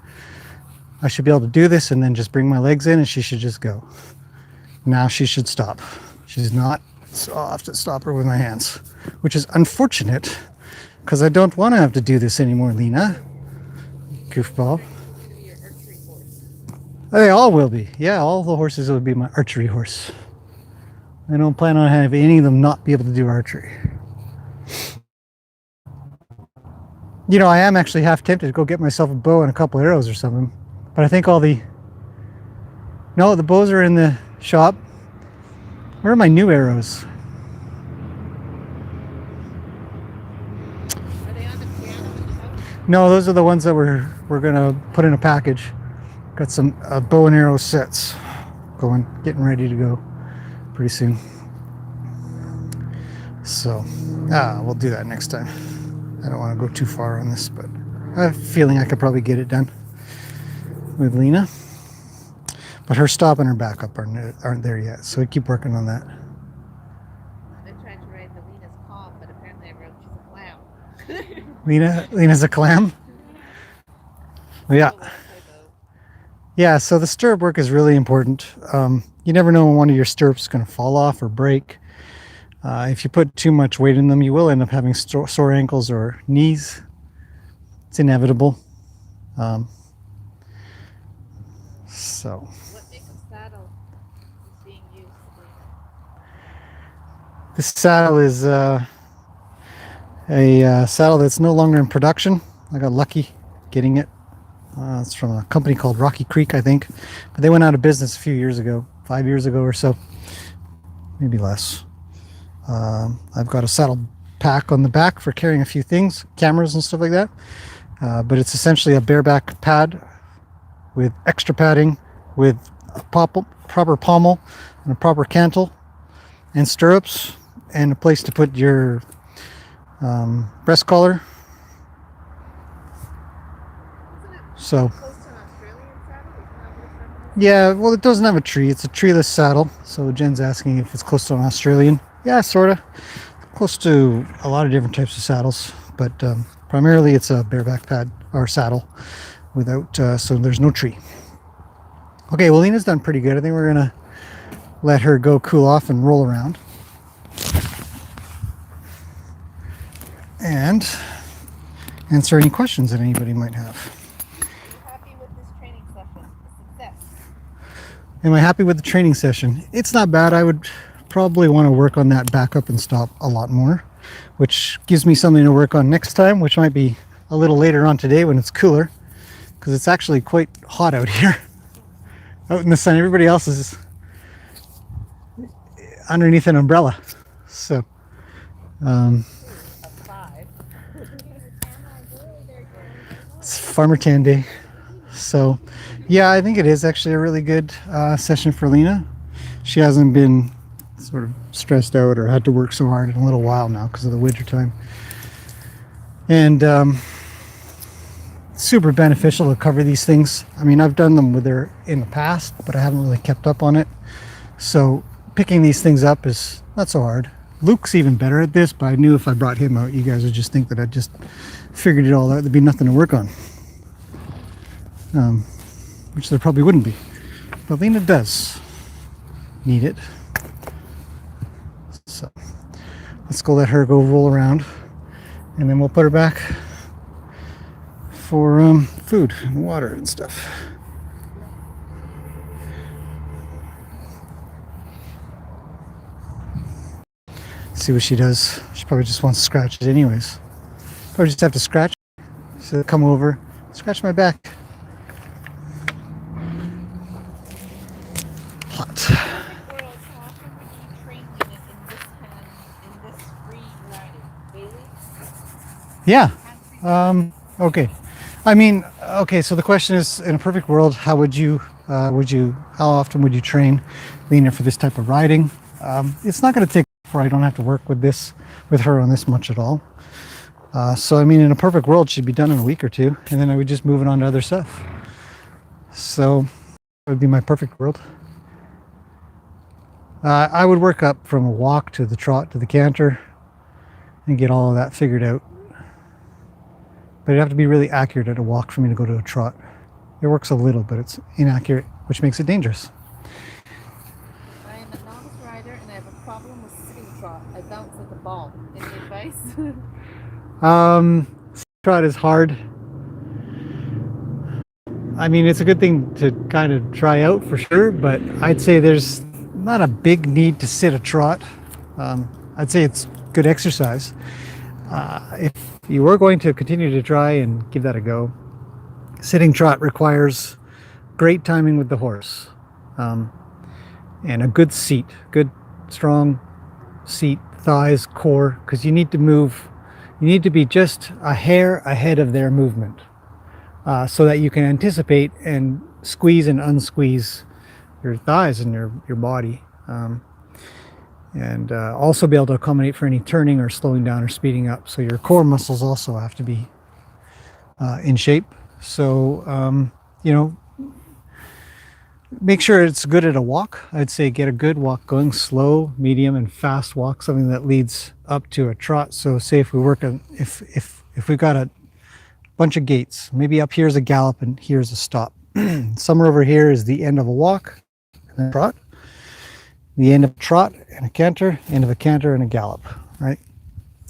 I should be able to do this and then just bring my legs in and she should just go. Now she should stop. She's not, so I'll have to stop her with my hands, which is unfortunate because I don't want to have to do this anymore, Lena. Goofball. They all will be. Yeah, all the horses will be my archery horse. I don't plan on having any of them not be able to do archery. You know, I am actually half tempted to go get myself a bow and a couple arrows or something. But I think all the... No, the bows are in the shop. Where are my new arrows? Are they on the piano in the house? No, those are the ones that we're going to put in a package. Got some bow and arrow sets going, getting ready to go pretty soon. So, we'll do that next time. I don't want to go too far on this, but I have a feeling I could probably get it done with Lena. But her stop and her backup aren't there yet, so I keep working on that. I've been trying to ride the Lena's calm, but apparently I wrote she's a clown. Lena's a clam? Yeah. Yeah, so the stirrup work is really important. You never know when one of your stirrups is going to fall off or break. If you put too much weight in them, you will end up having sore ankles or knees. It's inevitable. So What make of saddle is being used today? this saddle is a saddle that's no longer in production. I got lucky getting it. It's from a company called Rocky Creek, I think. But they went out of business a few years ago, 5 years ago or so, maybe less. I've got a saddle pack on the back for carrying a few things, cameras and stuff like that. But it's essentially a bareback pad with extra padding, with a proper pommel and a proper cantle and stirrups and a place to put your breast collar. So Close to an Australian saddle? Isn't that what it's recommended? yeah, well, it doesn't have a tree. It's a treeless saddle. So Jen's asking if it's close to an Australian. Yeah, sort of. Close to a lot of different types of saddles, but primarily it's a bareback pad or saddle without, so there's no tree. Okay, well, Lena's done pretty good. I think we're gonna let her go cool off and roll around. And answer any questions that anybody might have. Are you happy with this training session? A success? Am I happy with the training session? It's not bad. I would probably want to work on that back up and stop a lot more, which gives me something to work on next time, which might be a little later on today when it's cooler, because it's actually quite hot out here. Out in the sun, everybody else is underneath an umbrella. So, A 5. it's Farmer Tan Day. So, yeah, I think it is actually a really good session for Lena. She hasn't been sort of stressed out or had to work so hard in a little while now because of the winter time. And super beneficial to cover these things. I mean, I've done them with her in the past, but I haven't really kept up on it. So picking these things up is not so hard. Luke's even better at this, but I knew if I brought him out, you guys would just think that I just figured it all out. There'd be nothing to work on, which there probably wouldn't be. But Lena does need it. So let's go let her go roll around, and then we'll put her back for food and water and stuff. See what she does. She probably just wants to scratch it anyways. Probably just have to scratch. So come over, scratch my back. Hot. Perfect world, how often would you train Lena in this hand, in this free riding? Daily? Yeah. Hand free? Okay. I mean, okay. So the question is, in a perfect world, how how often would you train Lena for this type of riding? It's not going to take for I don't have to work with her on this much at all. So I mean, in a perfect world, she'd be done in a week or two, and then I would just move it on to other stuff. So that would be my perfect world. I would work up from a walk to the trot to the canter and get all of that figured out. But it'd have to be really accurate at a walk for me to go to a trot. It works a little, but it's inaccurate, which makes it dangerous. I am a novice rider and I have a problem with sitting trot. I bounce like a ball. Any advice? Trot is hard. I mean, it's a good thing to kind of try out for sure, but I'd say there's not a big need to sit a trot. I'd say it's good exercise. If you were going to continue to try and give that a go, sitting trot requires great timing with the horse, and a good seat, good strong seat, thighs, core, because you need to move. You need to be just a hair ahead of their movement, so that you can anticipate and squeeze and unsqueeze your thighs and your body, and also be able to accommodate for any turning or slowing down or speeding up. So your core muscles also have to be in shape. So make sure it's good at a walk. I'd say get a good walk going, slow, medium, and fast walk, something that leads up to a trot. So say if we work on, if we've got a bunch of gaits, maybe up here's a gallop and here's a stop. Somewhere over here is the end of a walk and a trot, the end of a trot and a canter, end of a canter and a gallop, right?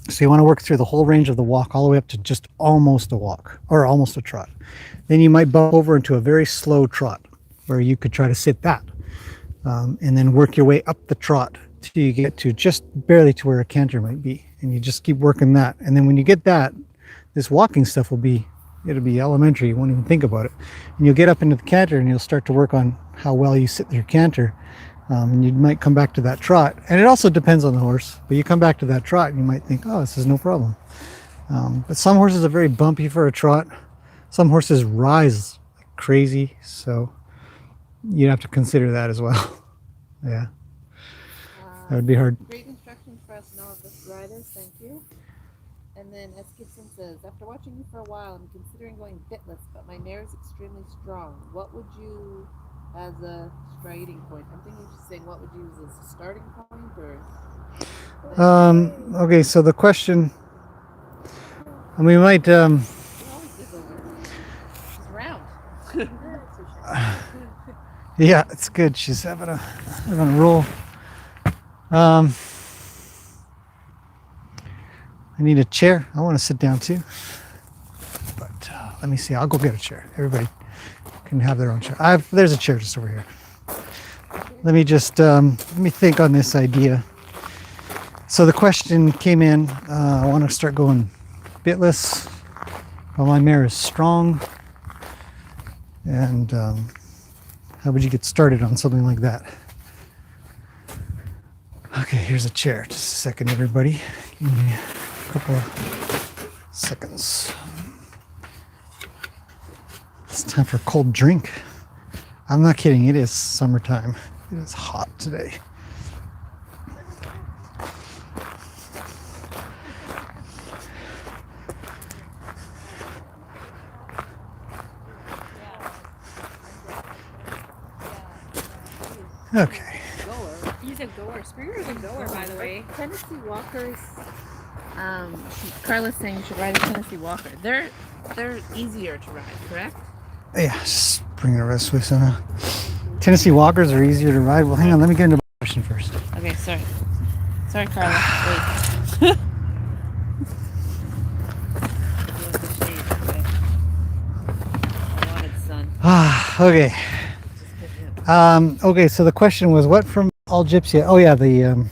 So you want to work through the whole range of the walk all the way up to just almost a walk or almost a trot. Then you might bump over into a very slow trot where you could try to sit that, and then work your way up the trot till you get to just barely to where a canter might be, and you just keep working that. And then when you get that, this walking stuff it'll be elementary. You won't even think about it, and you'll get up into the canter and you'll start to work on how well you sit your canter. And you might come back to that trot, and it also depends on the horse, but you come back to that trot and you might think, oh, this is no problem. But some horses are very bumpy for a trot. Some horses rise like crazy, so you'd have to consider that as well. Yeah, that would be hard. Great instructions for us novice riders, thank you. And then as Gibson says, after watching you for a while, I'm considering going bitless, but my mare is extremely strong. What would you, as a striding point? I'm thinking she's saying, what would you use as a starting point, or? Okay, so the question, and we might. She always is over. She's round. Yeah, it's good. She's having a roll. I need a chair. I want to sit down too. But let me see. I'll go get a chair. Everybody can have their own chair. There's a chair just over here. Let me just let me think on this idea. So the question came in. I want to start going bitless while my mare is strong. And how would you get started on something like that? Okay, here's a chair. Just a second, everybody. Give me a couple of seconds. It's time for a cold drink. I'm not kidding. It is summertime. It is hot today. Okay. Goer. He's a goer. Springer's a goer, by the way. Tennessee Walkers. Carla's saying you should ride a Tennessee Walker. They're easier to ride, correct? Yeah, just bring the rest with us. Tennessee Walkers are easier to ride. Well, hang on. Let me get into my question first. Okay, sorry. Sorry, Carla. Wait. Okay. Okay, so the question was what from All Gypsy? Oh yeah, the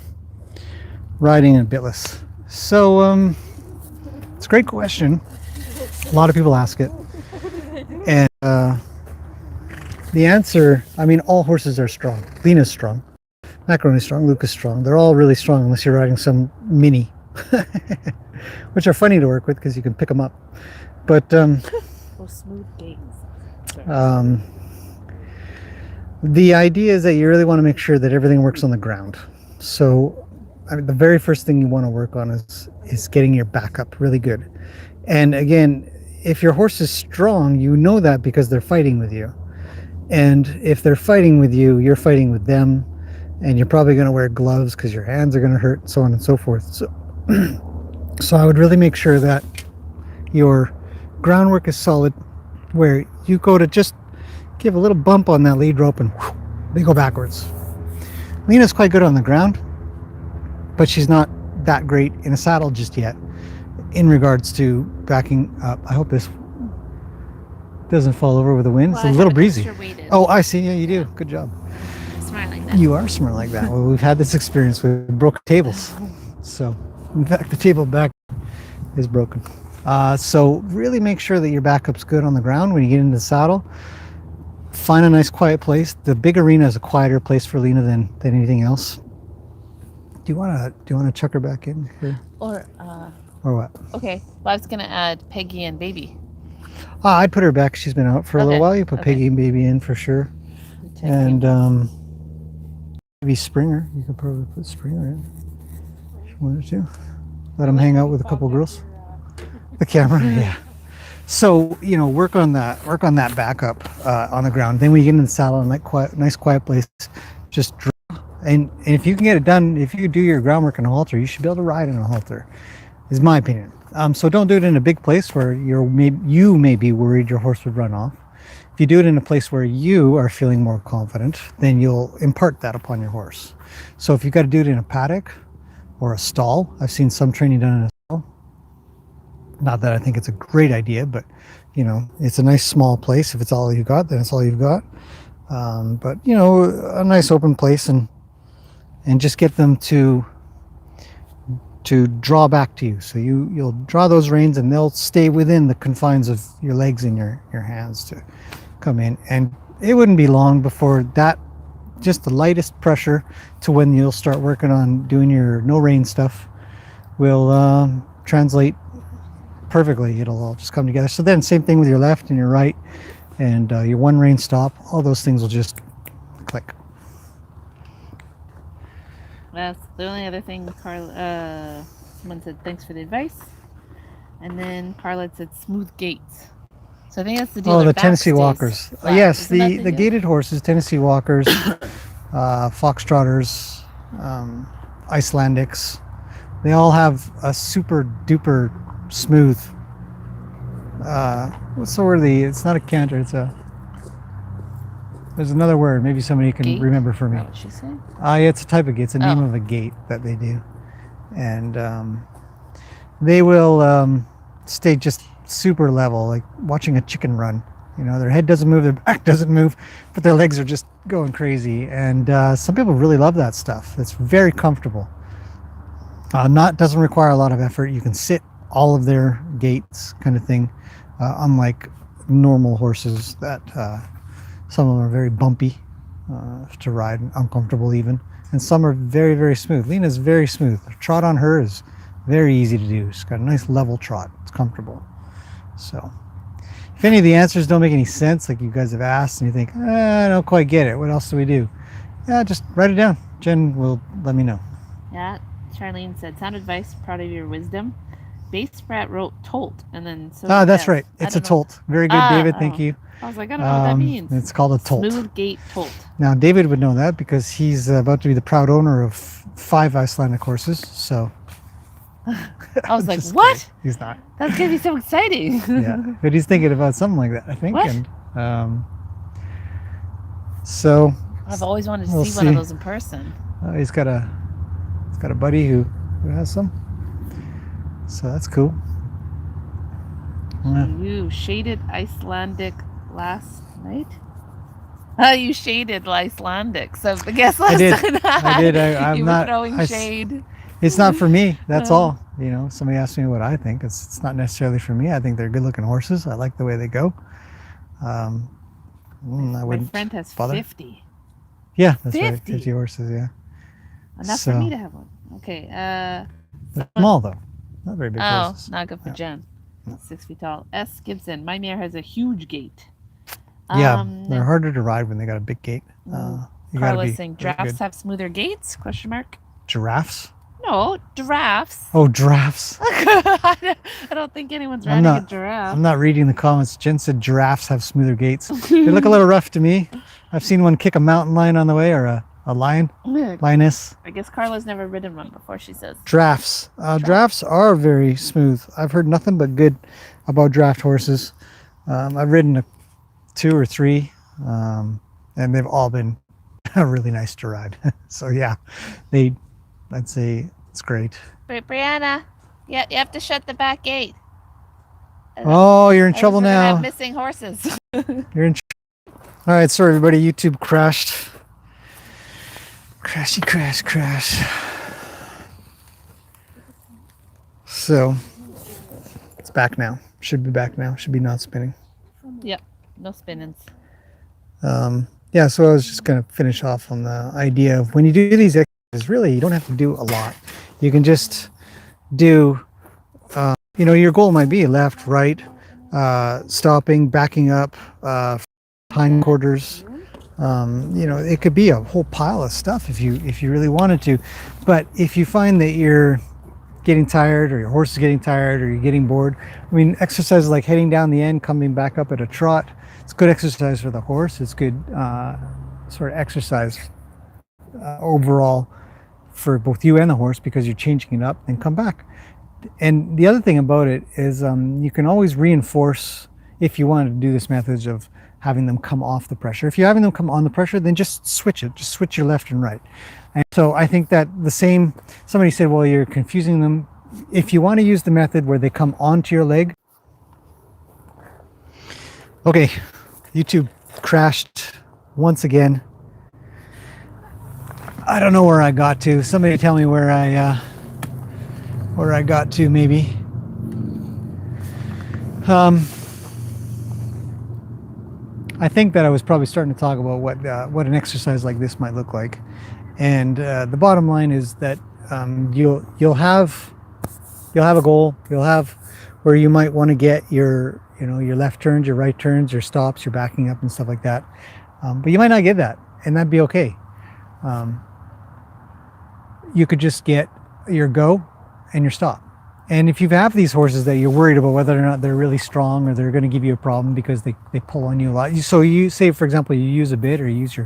riding and bitless. So it's a great question. A lot of people ask it. And the answer, I mean, all horses are strong. Lena's strong. Macaroni's strong. Luke is strong. They're all really strong unless you're riding some mini, which are funny to work with because you can pick them up. But smooth gates. the idea is that you really want to make sure that everything works on the ground. So I mean, the very first thing you want to work on is getting your back up really good. And again, if your horse is strong, you know that because they're fighting with you. And if they're fighting with you, you're fighting with them. And you're probably going to wear gloves because your hands are going to hurt, so on and so forth. So, so I would really make sure that your groundwork is solid, where you go to just give a little bump on that lead rope and whoosh, they go backwards. Lena's quite good on the ground, but she's not that great in a saddle just yet in regards to backing up. I hope this doesn't fall over with the wind. Well, it's a little breezy. Oh, I see. Yeah, you do. Good job. Smart like that. You are smart like that. Well, we've had this experience with broken tables. So, in fact, the table back is broken. So really make sure that your backup's good on the ground when you get into the saddle. Find a nice quiet place. The big arena is a quieter place for Lena than anything else. Do you want to chuck her back in here? Or what? Okay. Well, I was gonna add Peggy and Baby. I'd put her back. She's been out for a little while. You put Peggy and Baby in for sure. And maybe Springer. You could probably put Springer in if you wanted to. Let him hang out with a couple girls. The camera, yeah. So work on that backup on the ground. Then when you get in the saddle in that nice quiet place, just draw. And if you can get it done, if you do your groundwork in a halter, you should be able to ride in a halter. Is my opinion. So don't do it in a big place where you may be worried your horse would run off. If you do it in a place where you are feeling more confident, then you'll impart that upon your horse. So if you've got to do it in a paddock or a stall, I've seen some training done in a stall. Not that I think it's a great idea, but you know, it's a nice small place. If it's all you've got, then it's all you've got. But you know, a nice open place, and just get them to draw back to you. So you'll draw those reins, and they'll stay within the confines of your legs and your hands to come in. And it wouldn't be long before that, just the lightest pressure to when you'll start working on doing your no rein stuff will translate perfectly. It'll all just come together. So then same thing with your left and your right and your one rein stop. All those things will just click. That's the only other thing. Someone said thanks for the advice, and then Carla said smooth gaits. So I think that's the deal. Oh, the Tennessee Walkers. Yes, the gaited horses, Tennessee Walkers, Foxtrotters, Icelandics. They all have a super duper smooth. What's the word? It's not a canter. It's a. There's another word. Maybe somebody can Gait? remember for me. What she saying? It's a type of gait. It's a name of a gait that they do, and they will stay just super level, like watching a chicken run. You know, their head doesn't move, their back doesn't move, but their legs are just going crazy. And some people really love that stuff. It's very comfortable. Doesn't require a lot of effort. You can sit all of their gaits, kind of thing. Unlike normal horses that some of them are very bumpy to ride, and uncomfortable even, and some are very, very smooth. Lena's very smooth. The trot on her is very easy to do. She's got a nice level trot. It's comfortable. So if any of the answers don't make any sense, like you guys have asked, and you think, I don't quite get it, what else do we do? Yeah, just write it down. Jen will let me know. Yeah, Charlene said, sound advice, proud of your wisdom. Base Sprat wrote tolt, and then so. That's right. It's a tolt. Very good, David. Thank you. I was like, I don't know what that means. It's called a tolt. Smooth gait tolt. Now, David would know that because he's about to be the proud owner of 5 Icelandic horses. So. I was like, what? Kidding. He's not. That's going to be so exciting. Yeah, but he's thinking about something like that, I think. What? And so. I've always wanted to see one of those in person. He's got a buddy who has some. So that's cool. Yeah. You shaded Icelandic last night? You shaded Icelandic. So I guess last night I did. you were throwing shade. It's not for me. That's all. You know, somebody asked me what I think. It's not necessarily for me. I think they're good-looking horses. I like the way they go. My friend has 50. Yeah, that's 50. right. 50 horses. Yeah. Enough for me to have one. Okay. They're small though. Not very big horses. Not good for Jen. 6 feet tall. S. Gibson. My mare has a huge gait. Yeah, they're harder to ride when they got a big gait. Carla's saying giraffes have smoother gaits? ? Giraffes? No, giraffes. Oh, giraffes. I don't think anyone's riding a giraffe. I'm not reading the comments. Jen said giraffes have smoother gaits. They look a little rough to me. I've seen one kick a mountain lion on the way, or a lioness. I guess Carla's never ridden one before, she says. Drafts. Drafts are very smooth. I've heard nothing but good about draft horses. I've ridden 2 or 3, and they've all been really nice to ride. So yeah, I'd say it's great. Wait, Brianna, you have to shut the back gate. Oh, you're in trouble now. Have missing horses. You're in. All right, sorry everybody. YouTube crashed. Crashy crash. So it's back now. Should be back now. Should be not spinning. Yep, no spinnings. Yeah, so I was just going to finish off on the idea of when you do these exercises, really, you don't have to do a lot. You can just do, your goal might be left, right, stopping, backing up, hindquarters. It could be a whole pile of stuff if you really wanted to. But if you find that you're getting tired, or your horse is getting tired, or you're getting bored, exercises like heading down the end, coming back up at a trot, it's good exercise for the horse. It's good sort of exercise overall for both you and the horse, because you're changing it up and come back. And the other thing about it is you can always reinforce, if you wanted to do this method of having them come off the pressure. If you're having them come on the pressure, then just switch it. Just switch your left and right. And so I think that the same, somebody said, well, you're confusing them. If you want to use the method where they come onto your leg. Okay, YouTube crashed once again. I don't know where I got to. Somebody tell me where I got to, maybe. I think that I was probably starting to talk about what an exercise like this might look like, and the bottom line is that you'll have a goal. You'll have where you might want to get your your left turns, your right turns, your stops, your backing up, and stuff like that. But you might not get that, and that'd be okay. You could just get your go and your stop. And if you have these horses that you're worried about whether or not they're really strong or they're going to give you a problem because they pull on you a lot. So you say, for example, you use a bit or use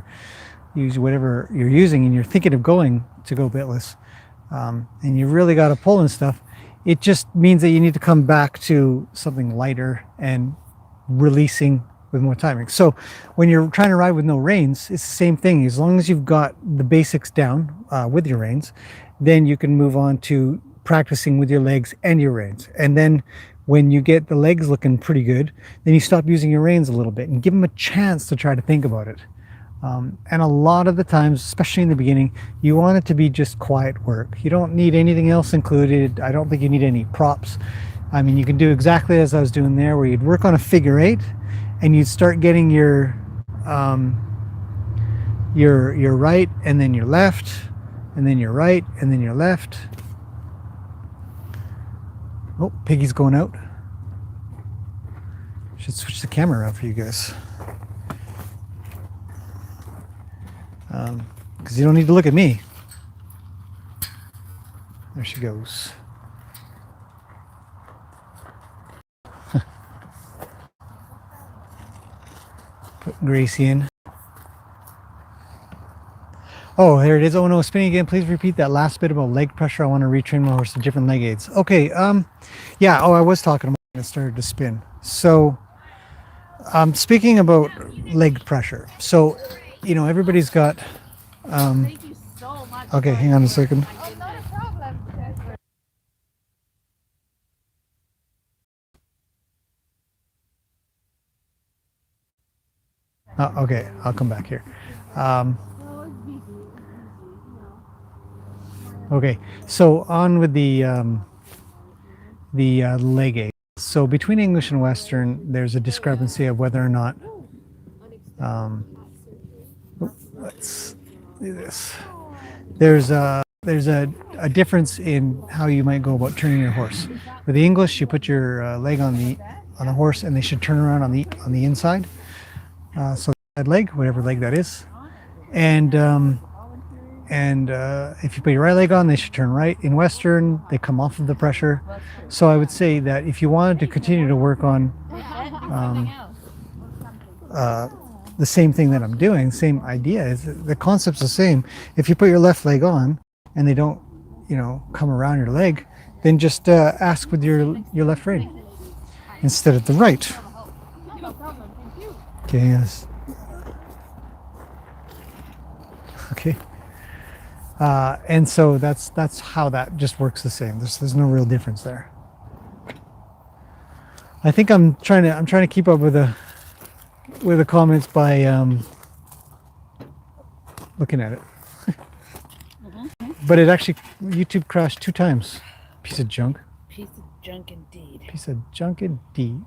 whatever you're using and you're thinking of going to go bitless, and you really got to pull and stuff. It just means that you need to come back to something lighter and releasing with more timing. So when you're trying to ride with no reins, it's the same thing. As long as you've got the basics down with your reins, then you can move on to practicing with your legs and your reins. And then when you get the legs looking pretty good, then you stop using your reins a little bit and give them a chance to try to think about it. And a lot of the times, especially in the beginning, you want it to be just quiet work. You don't need anything else included. I don't think you need any props. I mean, you can do exactly as I was doing there, where you'd work on a figure eight and you'd start getting your right and then your left and then your right and then your left. Oh, Piggy's going out. Should switch the camera out for you guys. Because you don't need to look at me. There she goes. Put Gracie in. Oh, there it is. Oh no, spinning again. Please repeat that last bit about leg pressure. I want to retrain my horse to different leg aids. Okay, yeah, oh, I was talking about it started to spin. So, speaking about leg pressure. So, everybody's got, Thank you so much. okay, hang on a second. Oh, not a problem. Okay, I'll come back here. Okay, so on with the leg aid. So between English and Western, there's a discrepancy of whether or not. Let's do this. There's a difference in how you might go about turning your horse. With the English, you put your leg on the horse, and they should turn around on the inside. So that leg, whatever leg that is, and if you put your right leg on, they should turn right. In Western, they come off of the pressure. So I would say that if you wanted to continue to work on the same thing that I'm doing, same idea, is the concept's the same. If you put your left leg on and they don't, come around your leg, then just ask with your left rein instead of the right. Okay, yes. Okay. And so that's how that just works the same. There's no real difference there. I think I'm trying to keep up with the comments by looking at it. But it actually YouTube crashed 2 times. Piece of junk. Piece of junk indeed. Piece of junk indeed.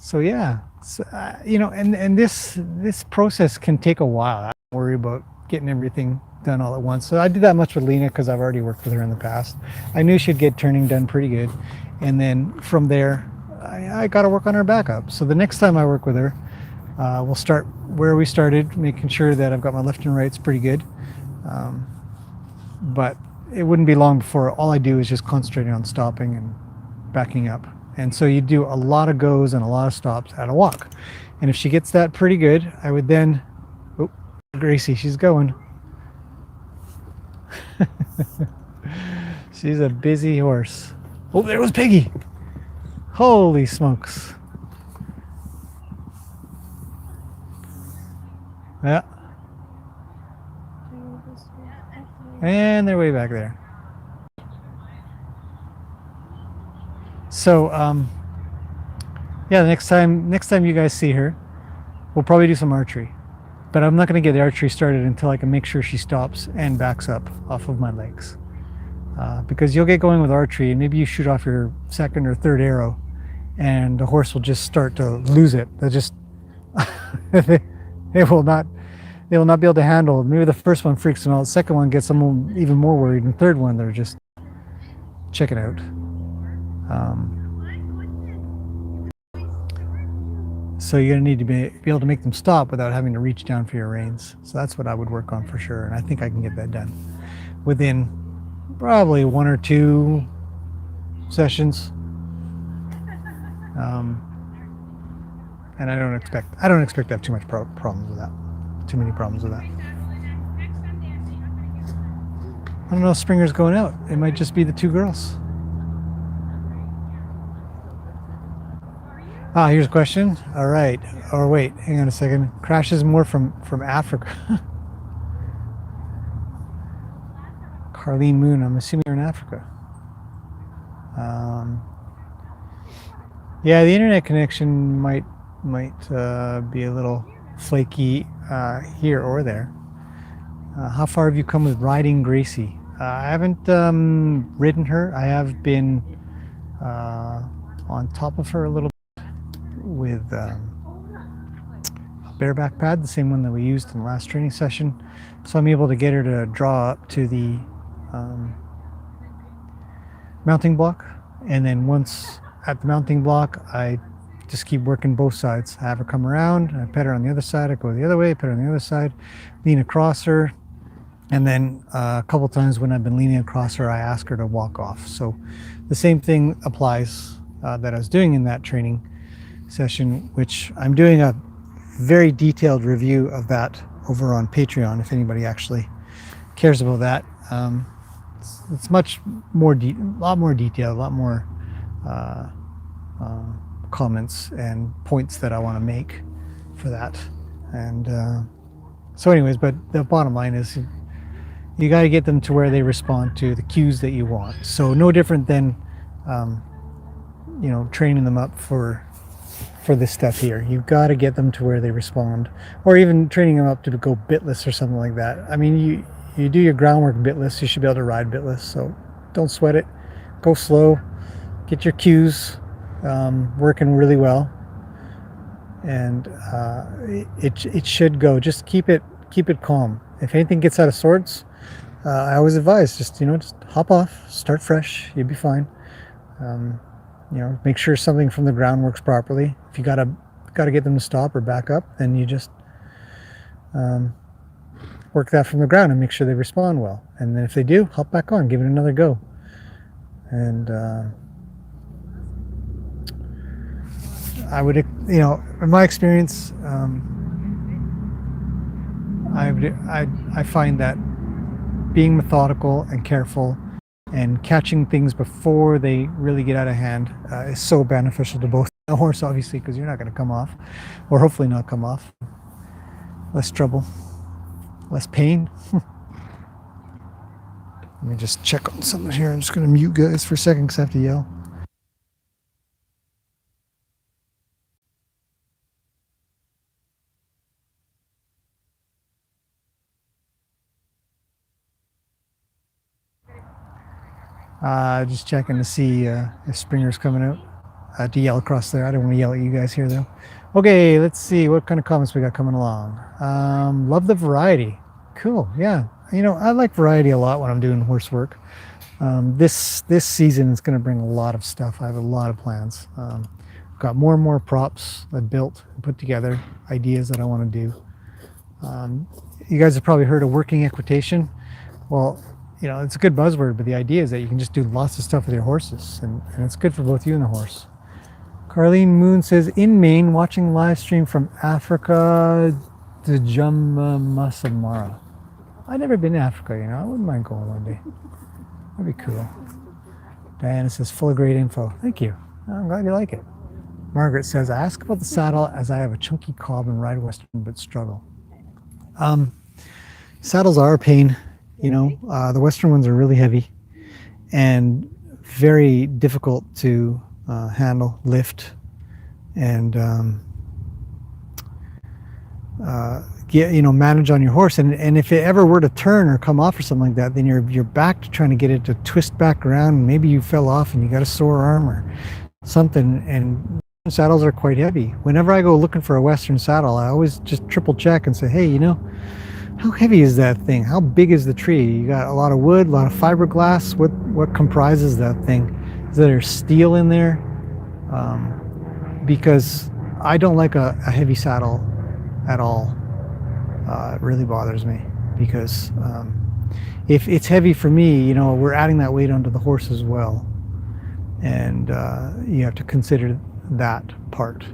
So yeah, so, and this process can take a while. I don't worry about getting everything done all at once. So I did that much with Lena because I've already worked with her in the past. I knew she'd get turning done pretty good, and then from there, I got to work on her backup. So the next time I work with her, we'll start where we started, making sure that I've got my left and rights pretty good. But it wouldn't be long before all I do is just concentrating on stopping and backing up. And so you do a lot of goes and a lot of stops at a walk. And if she gets that pretty good, I would then, oh, Gracie, she's going. She's a busy horse. Oh, there was Piggy. Holy smokes. Yeah. And they're way back there. So, yeah, the next time you guys see her, we'll probably do some archery. But I'm not going to get the archery started until I can make sure she stops and backs up off of my legs. Because you'll get going with archery and maybe you shoot off your second or third arrow and the horse will just start to lose it. They'll just, they will not be able to handle. Maybe the first one freaks them out, the second one gets them even more worried, and the third one they're just check it out. So you're gonna need to be able to make them stop without having to reach down for your reins. So that's what I would work on for sure, and I think I can get that done within probably 1 or 2 sessions. And I don't expect to have too much problems with that. Too many problems with that. I don't know if Springer's going out. It might just be the 2 girls. Ah, here's a question. All right. Or wait, hang on a second. Crashes more from Africa. Carlene Moon, I'm assuming you're in Africa. Yeah, the internet connection might be a little flaky here or there. How far have you come with riding Gracie? I haven't ridden her. I have been on top of her a little bit with a bareback pad, the same one that we used in the last training session. So I'm able to get her to draw up to the mounting block, and then once at the mounting block, I just keep working both sides. I have her come around, I pet her on the other side, I go the other way, pet her on the other side, lean across her, and then a couple times when I've been leaning across her, I ask her to walk off. So the same thing applies that I was doing in that training session, which I'm doing a very detailed review of that over on Patreon if anybody actually cares about that. It's much more, a lot more detailed, a lot more comments and points that I want to make for that. And so anyways, but the bottom line is you got to get them to where they respond to the cues that you want. So no different than training them up for this stuff here. You've got to get them to where they respond, or even training them up to go bitless or something like that. I mean, you do your groundwork bitless, you should be able to ride bitless, so don't sweat it. Go slow, get your cues working really well, and it should go. Just keep it calm. If anything gets out of sorts, I always advise just hop off, start fresh, you'll be fine. Make sure something from the ground works properly. If you gotta get them to stop or back up, then you just work that from the ground and make sure they respond well. And then if they do, hop back on, give it another go. And I would, in my experience, I find that being methodical and careful and catching things before they really get out of hand is so beneficial to both the horse, obviously, because you're not going to come off, or hopefully not come off. Less trouble, less pain. Let me just check on something here. I'm just going to mute guys for a second because I have to yell. Just checking to see if Springer's coming out. To yell across there. I don't want to yell at you guys here though. Okay, let's see what kind of comments we got coming along. Love the variety. Cool. Yeah. I like variety a lot when I'm doing horse work. This season is going to bring a lot of stuff. I have a lot of plans. Got more and more props I built and put together, ideas that I want to do. You guys have probably heard of working equitation. Well, it's a good buzzword, but the idea is that you can just do lots of stuff with your horses, and it's good for both you and the horse. Carlene Moon says, in Maine, watching live stream from Africa to Jummasamara. I've never been to Africa, I wouldn't mind going one day. That'd be cool. Diana says, full of great info. Thank you. I'm glad you like it. Margaret says, I ask about the saddle as I have a chunky cob and ride Western but struggle. Saddles are a pain, you know. The Western ones are really heavy and very difficult to handle, lift, and manage on your horse. And if it ever were to turn or come off or something like that, then you're back to trying to get it to twist back around. Maybe you fell off and you got a sore arm or something. And saddles are quite heavy. Whenever I go looking for a Western saddle, I always just triple check and say, hey, how heavy is that thing? How big is the tree? You got a lot of wood, a lot of fiberglass. What comprises that thing? Is there steel in there? Because I don't like a heavy saddle at all. It really bothers me because if it's heavy for me, we're adding that weight onto the horse as well, and you have to consider that part,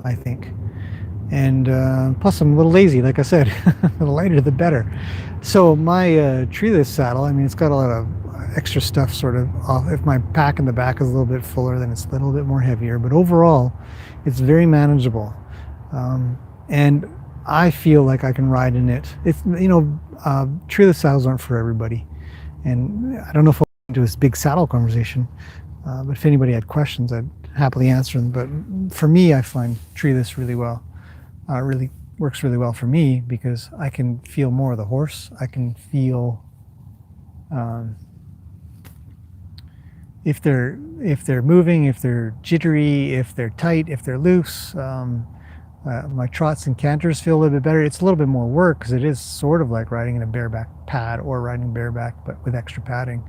I think. And plus I'm a little lazy, like I said. The lighter the better. So my treeless saddle, it's got a lot of extra stuff sort of off. If my pack in the back is a little bit fuller, then it's a little bit more heavier, but overall it's very manageable. And I feel like I can ride in it. It's treeless saddles aren't for everybody, and I don't know if we'll get into this big saddle conversation, but if anybody had questions, I'd happily answer them. But for me, I find treeless really well. Really works really well for me because I can feel more of the horse. I can feel if they're moving, if they're jittery, if they're tight, if they're loose. My trots and canters feel a little bit better. It's a little bit more work because it is sort of like riding in a bareback pad or riding bareback, but with extra padding.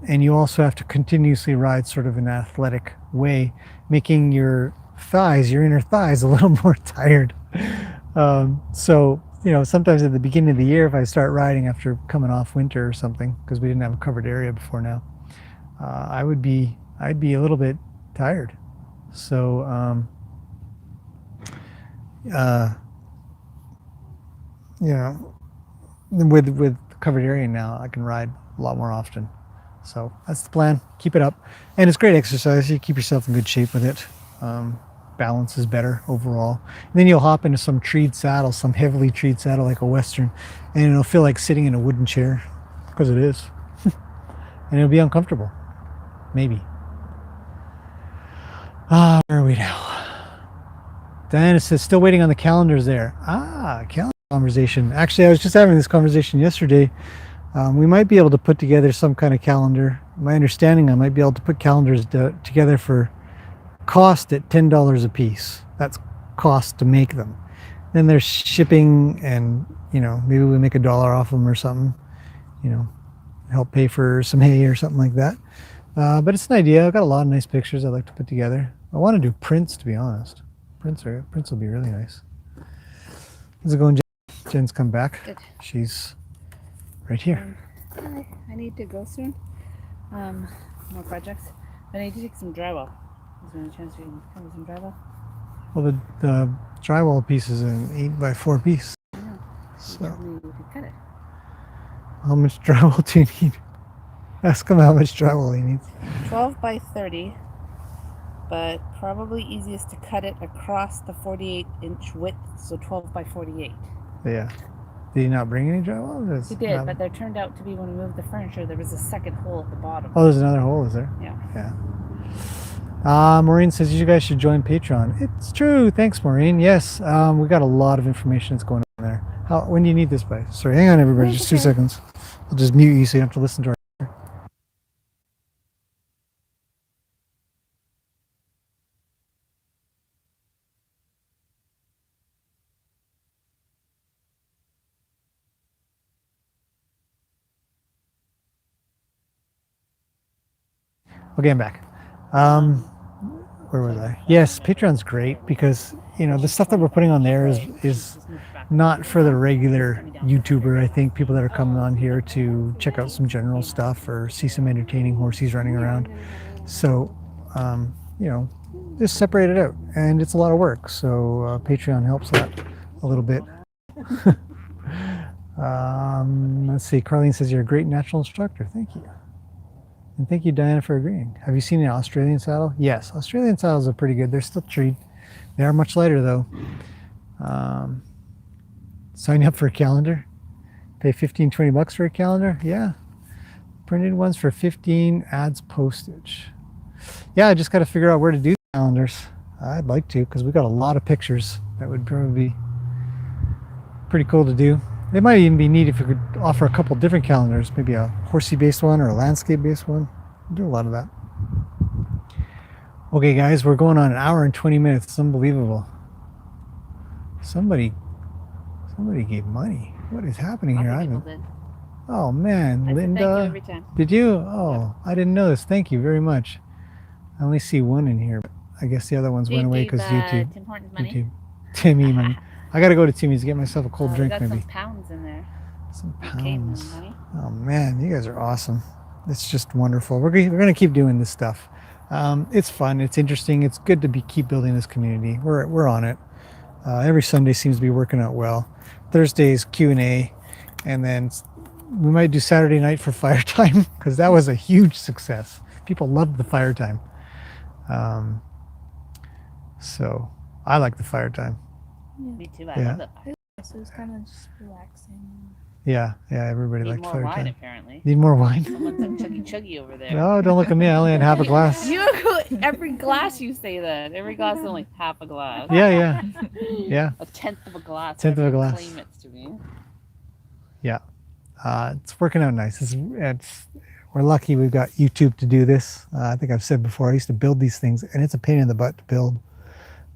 And you also have to continuously ride sort of in an athletic way, making your inner thighs a little more tired. So sometimes at the beginning of the year, if I start riding after coming off winter or something, because we didn't have a covered area before now, I'd be a little bit tired. So with covered area now, I can ride a lot more often. So that's the plan. Keep it up, and it's great exercise. You keep yourself in good shape with it. Balance is better overall. And then you'll hop into some treed saddle, some heavily treed saddle like a Western, and it'll feel like sitting in a wooden chair, because it is. And it'll be uncomfortable, maybe. Where are we now? Diana says, still waiting on the calendars there. Calendar conversation. Actually, I was just having this conversation yesterday. We might be able to put together some kind of calendar. My understanding, I might be able to put calendars together for cost at $10 a piece. That's cost to make them. Then there's shipping, and maybe we make $1 off them or something. Help pay for some hay or something like that. But it's an idea. I've got a lot of nice pictures I'd like to put together. I want to do prints, to be honest. Prints will be really nice. How's it going, Jen? Jen's come back. Good. She's right here. I need to go soon. More projects. I need to take some drywall. Is there any chance we can come with some drywall? Well, the drywall piece is an 8x4 piece. I know. So We could cut it. how much drywall do you need? Ask him how much drywall he needs. 12 by 30, but probably easiest to cut it across the 48-inch width, so 12 by 48. Yeah. Did he not bring any drywall? He did, but there turned out to be, when we moved the furniture, there was a second hole at the bottom. Oh, there's another hole, is there? Yeah. Yeah. Maureen says you guys should join Patreon. It's true. Thanks, Maureen. Yes, we got a lot of information that's going on there. When do you need this by? Sorry, hang on, everybody. Just 2 seconds. I'll just mute you so you don't have to listen to our. Okay, I'm back. Where was I? Yes, Patreon's great because the stuff that we're putting on there is not for the regular YouTuber. I think people that are coming on here to check out some general stuff or see some entertaining horses running around. So just separate it out, and it's a lot of work. So Patreon helps that a little bit. Let's see. Carlene says you're a great natural instructor. Thank you. And thank you, Diana, for agreeing. Have you seen an Australian saddle? Yes, Australian saddles are pretty good. They're still treed. They are much lighter though. Sign up for a calendar. Pay 15, 20 bucks for a calendar. Yeah. Printed ones for 15, adds postage. Yeah, I just got to figure out where to do calendars. I'd like to, because we got a lot of pictures. That would probably be pretty cool to do. They might even be neat if we could offer a couple different calendars, maybe a horsey based one or a landscape based one. We'll do a lot of that. Okay guys, we're going on 1 hour and 20 minutes. It's unbelievable. Somebody gave money. What is happening here? People did. Oh man, I say Linda. thank you every time. Did you? Oh, I didn't know this. Thank you very much. I only see one in here, but I guess the other ones went away because YouTube. Tim Hortons money. YouTube. Timmy money. I gotta go to Timmy's to get myself a cold drink got maybe. some pounds in there. Some Okay, pounds. money. Oh man, you guys are awesome. It's just wonderful. We're gonna keep doing this stuff. It's fun. It's interesting. It's good to keep building this community. We're on it. Every Sunday seems to be working out well. Thursday's Q&A, and then we might do Saturday night for fire time because that was a huge success. People loved the fire time. So I like the fire time. Me too. I Yeah. love it. So it's kind of just relaxing. Yeah, everybody Need liked more fire wine, time. apparently. Need more wine? Someone's a chuggy over there. No, don't look at me. I only had half a glass. Every glass you say that. Every glass is only half a glass. Yeah. A tenth of a glass. Tenth of a whatever you glass. Claim it to be. Yeah. It's working out nice. We're lucky we've got YouTube to do this. I think I've said before, I used to build these things, and it's a pain in the butt to build.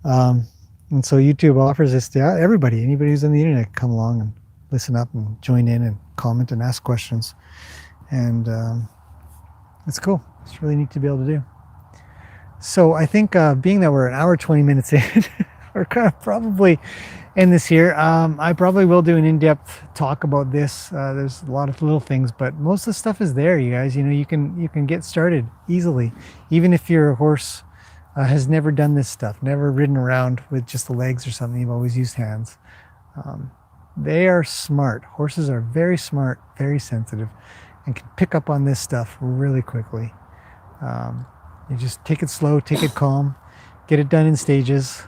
And so YouTube offers this to everybody. Anybody who's on the internet can come along and listen up and join in and comment and ask questions. And it's cool. It's really neat to be able to do. So I think being that we're 1 hour 20 minutes in, we're kind of probably end this here. I probably will do an in-depth talk about this. There's a lot of little things, but most of the stuff is there, you guys. You know, you can get started easily, even if your horse has never done this stuff, never ridden around with just the legs or something. You've always used hands. They are smart. Horses are very smart, very sensitive, and can pick up on this stuff really quickly. You just take it slow, take it calm, get it done in stages.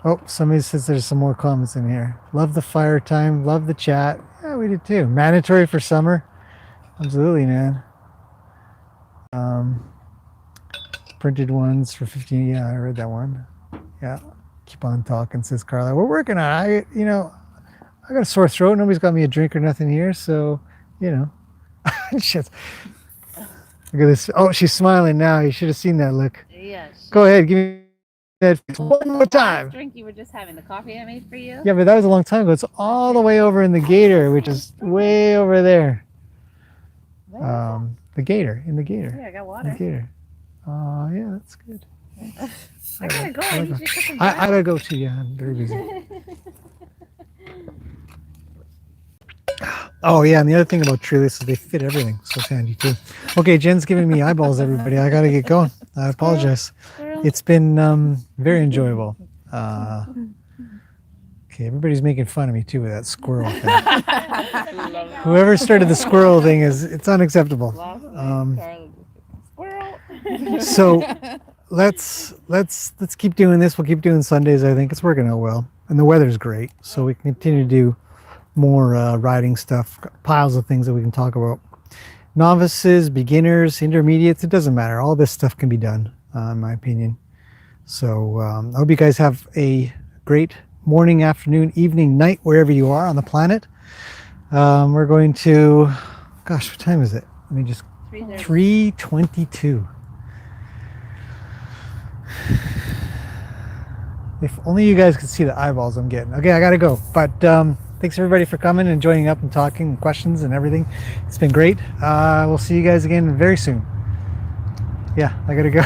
Oh, somebody says there's some more comments in here. Love the fire time, love the chat. Yeah, we did too. Mandatory for summer. Absolutely, man. Printed ones for 15. Yeah, I read that one. Yeah. Keep on talking, says Carla. We're working on it. I got a sore throat. Nobody's got me a drink or nothing here, so shit. Look at this. Oh, she's smiling now. You should have seen that look. Yes. Go ahead, give me that one more time. Drink you were just having, the coffee I made for you. Yeah, but that was a long time ago. It's all the way over in the Gator, which is way over there. The Gator, in the Gator. Yeah, I got The water. Gator. Oh, yeah, that's good. I gotta go. I need you to cut some I grass. gotta go too. Yeah, I'm very busy. Oh yeah, and the other thing about treeless is they fit everything, so it's handy too. Okay, Jen's giving me eyeballs, everybody. I gotta get going. I apologize. It's been very enjoyable. Okay, everybody's making fun of me too with that squirrel thing. Whoever started the squirrel thing it's unacceptable. Squirrel. So let's keep doing this. We'll keep doing Sundays. I think it's working out well, and the weather's great, so we can continue to do more riding stuff. Got piles of things that we can talk about. Novices, beginners, intermediates, it doesn't matter. All this stuff can be done, in my opinion. So I hope you guys have a great morning, afternoon, evening, night, wherever you are on the planet. We're going to, gosh, what time is it? Let me just, 3:22. If only you guys could see the eyeballs I'm getting. Okay, I gotta go. But thanks everybody for coming and joining up and talking and questions and everything. It's been great. We'll see you guys again very soon. Yeah, I gotta go.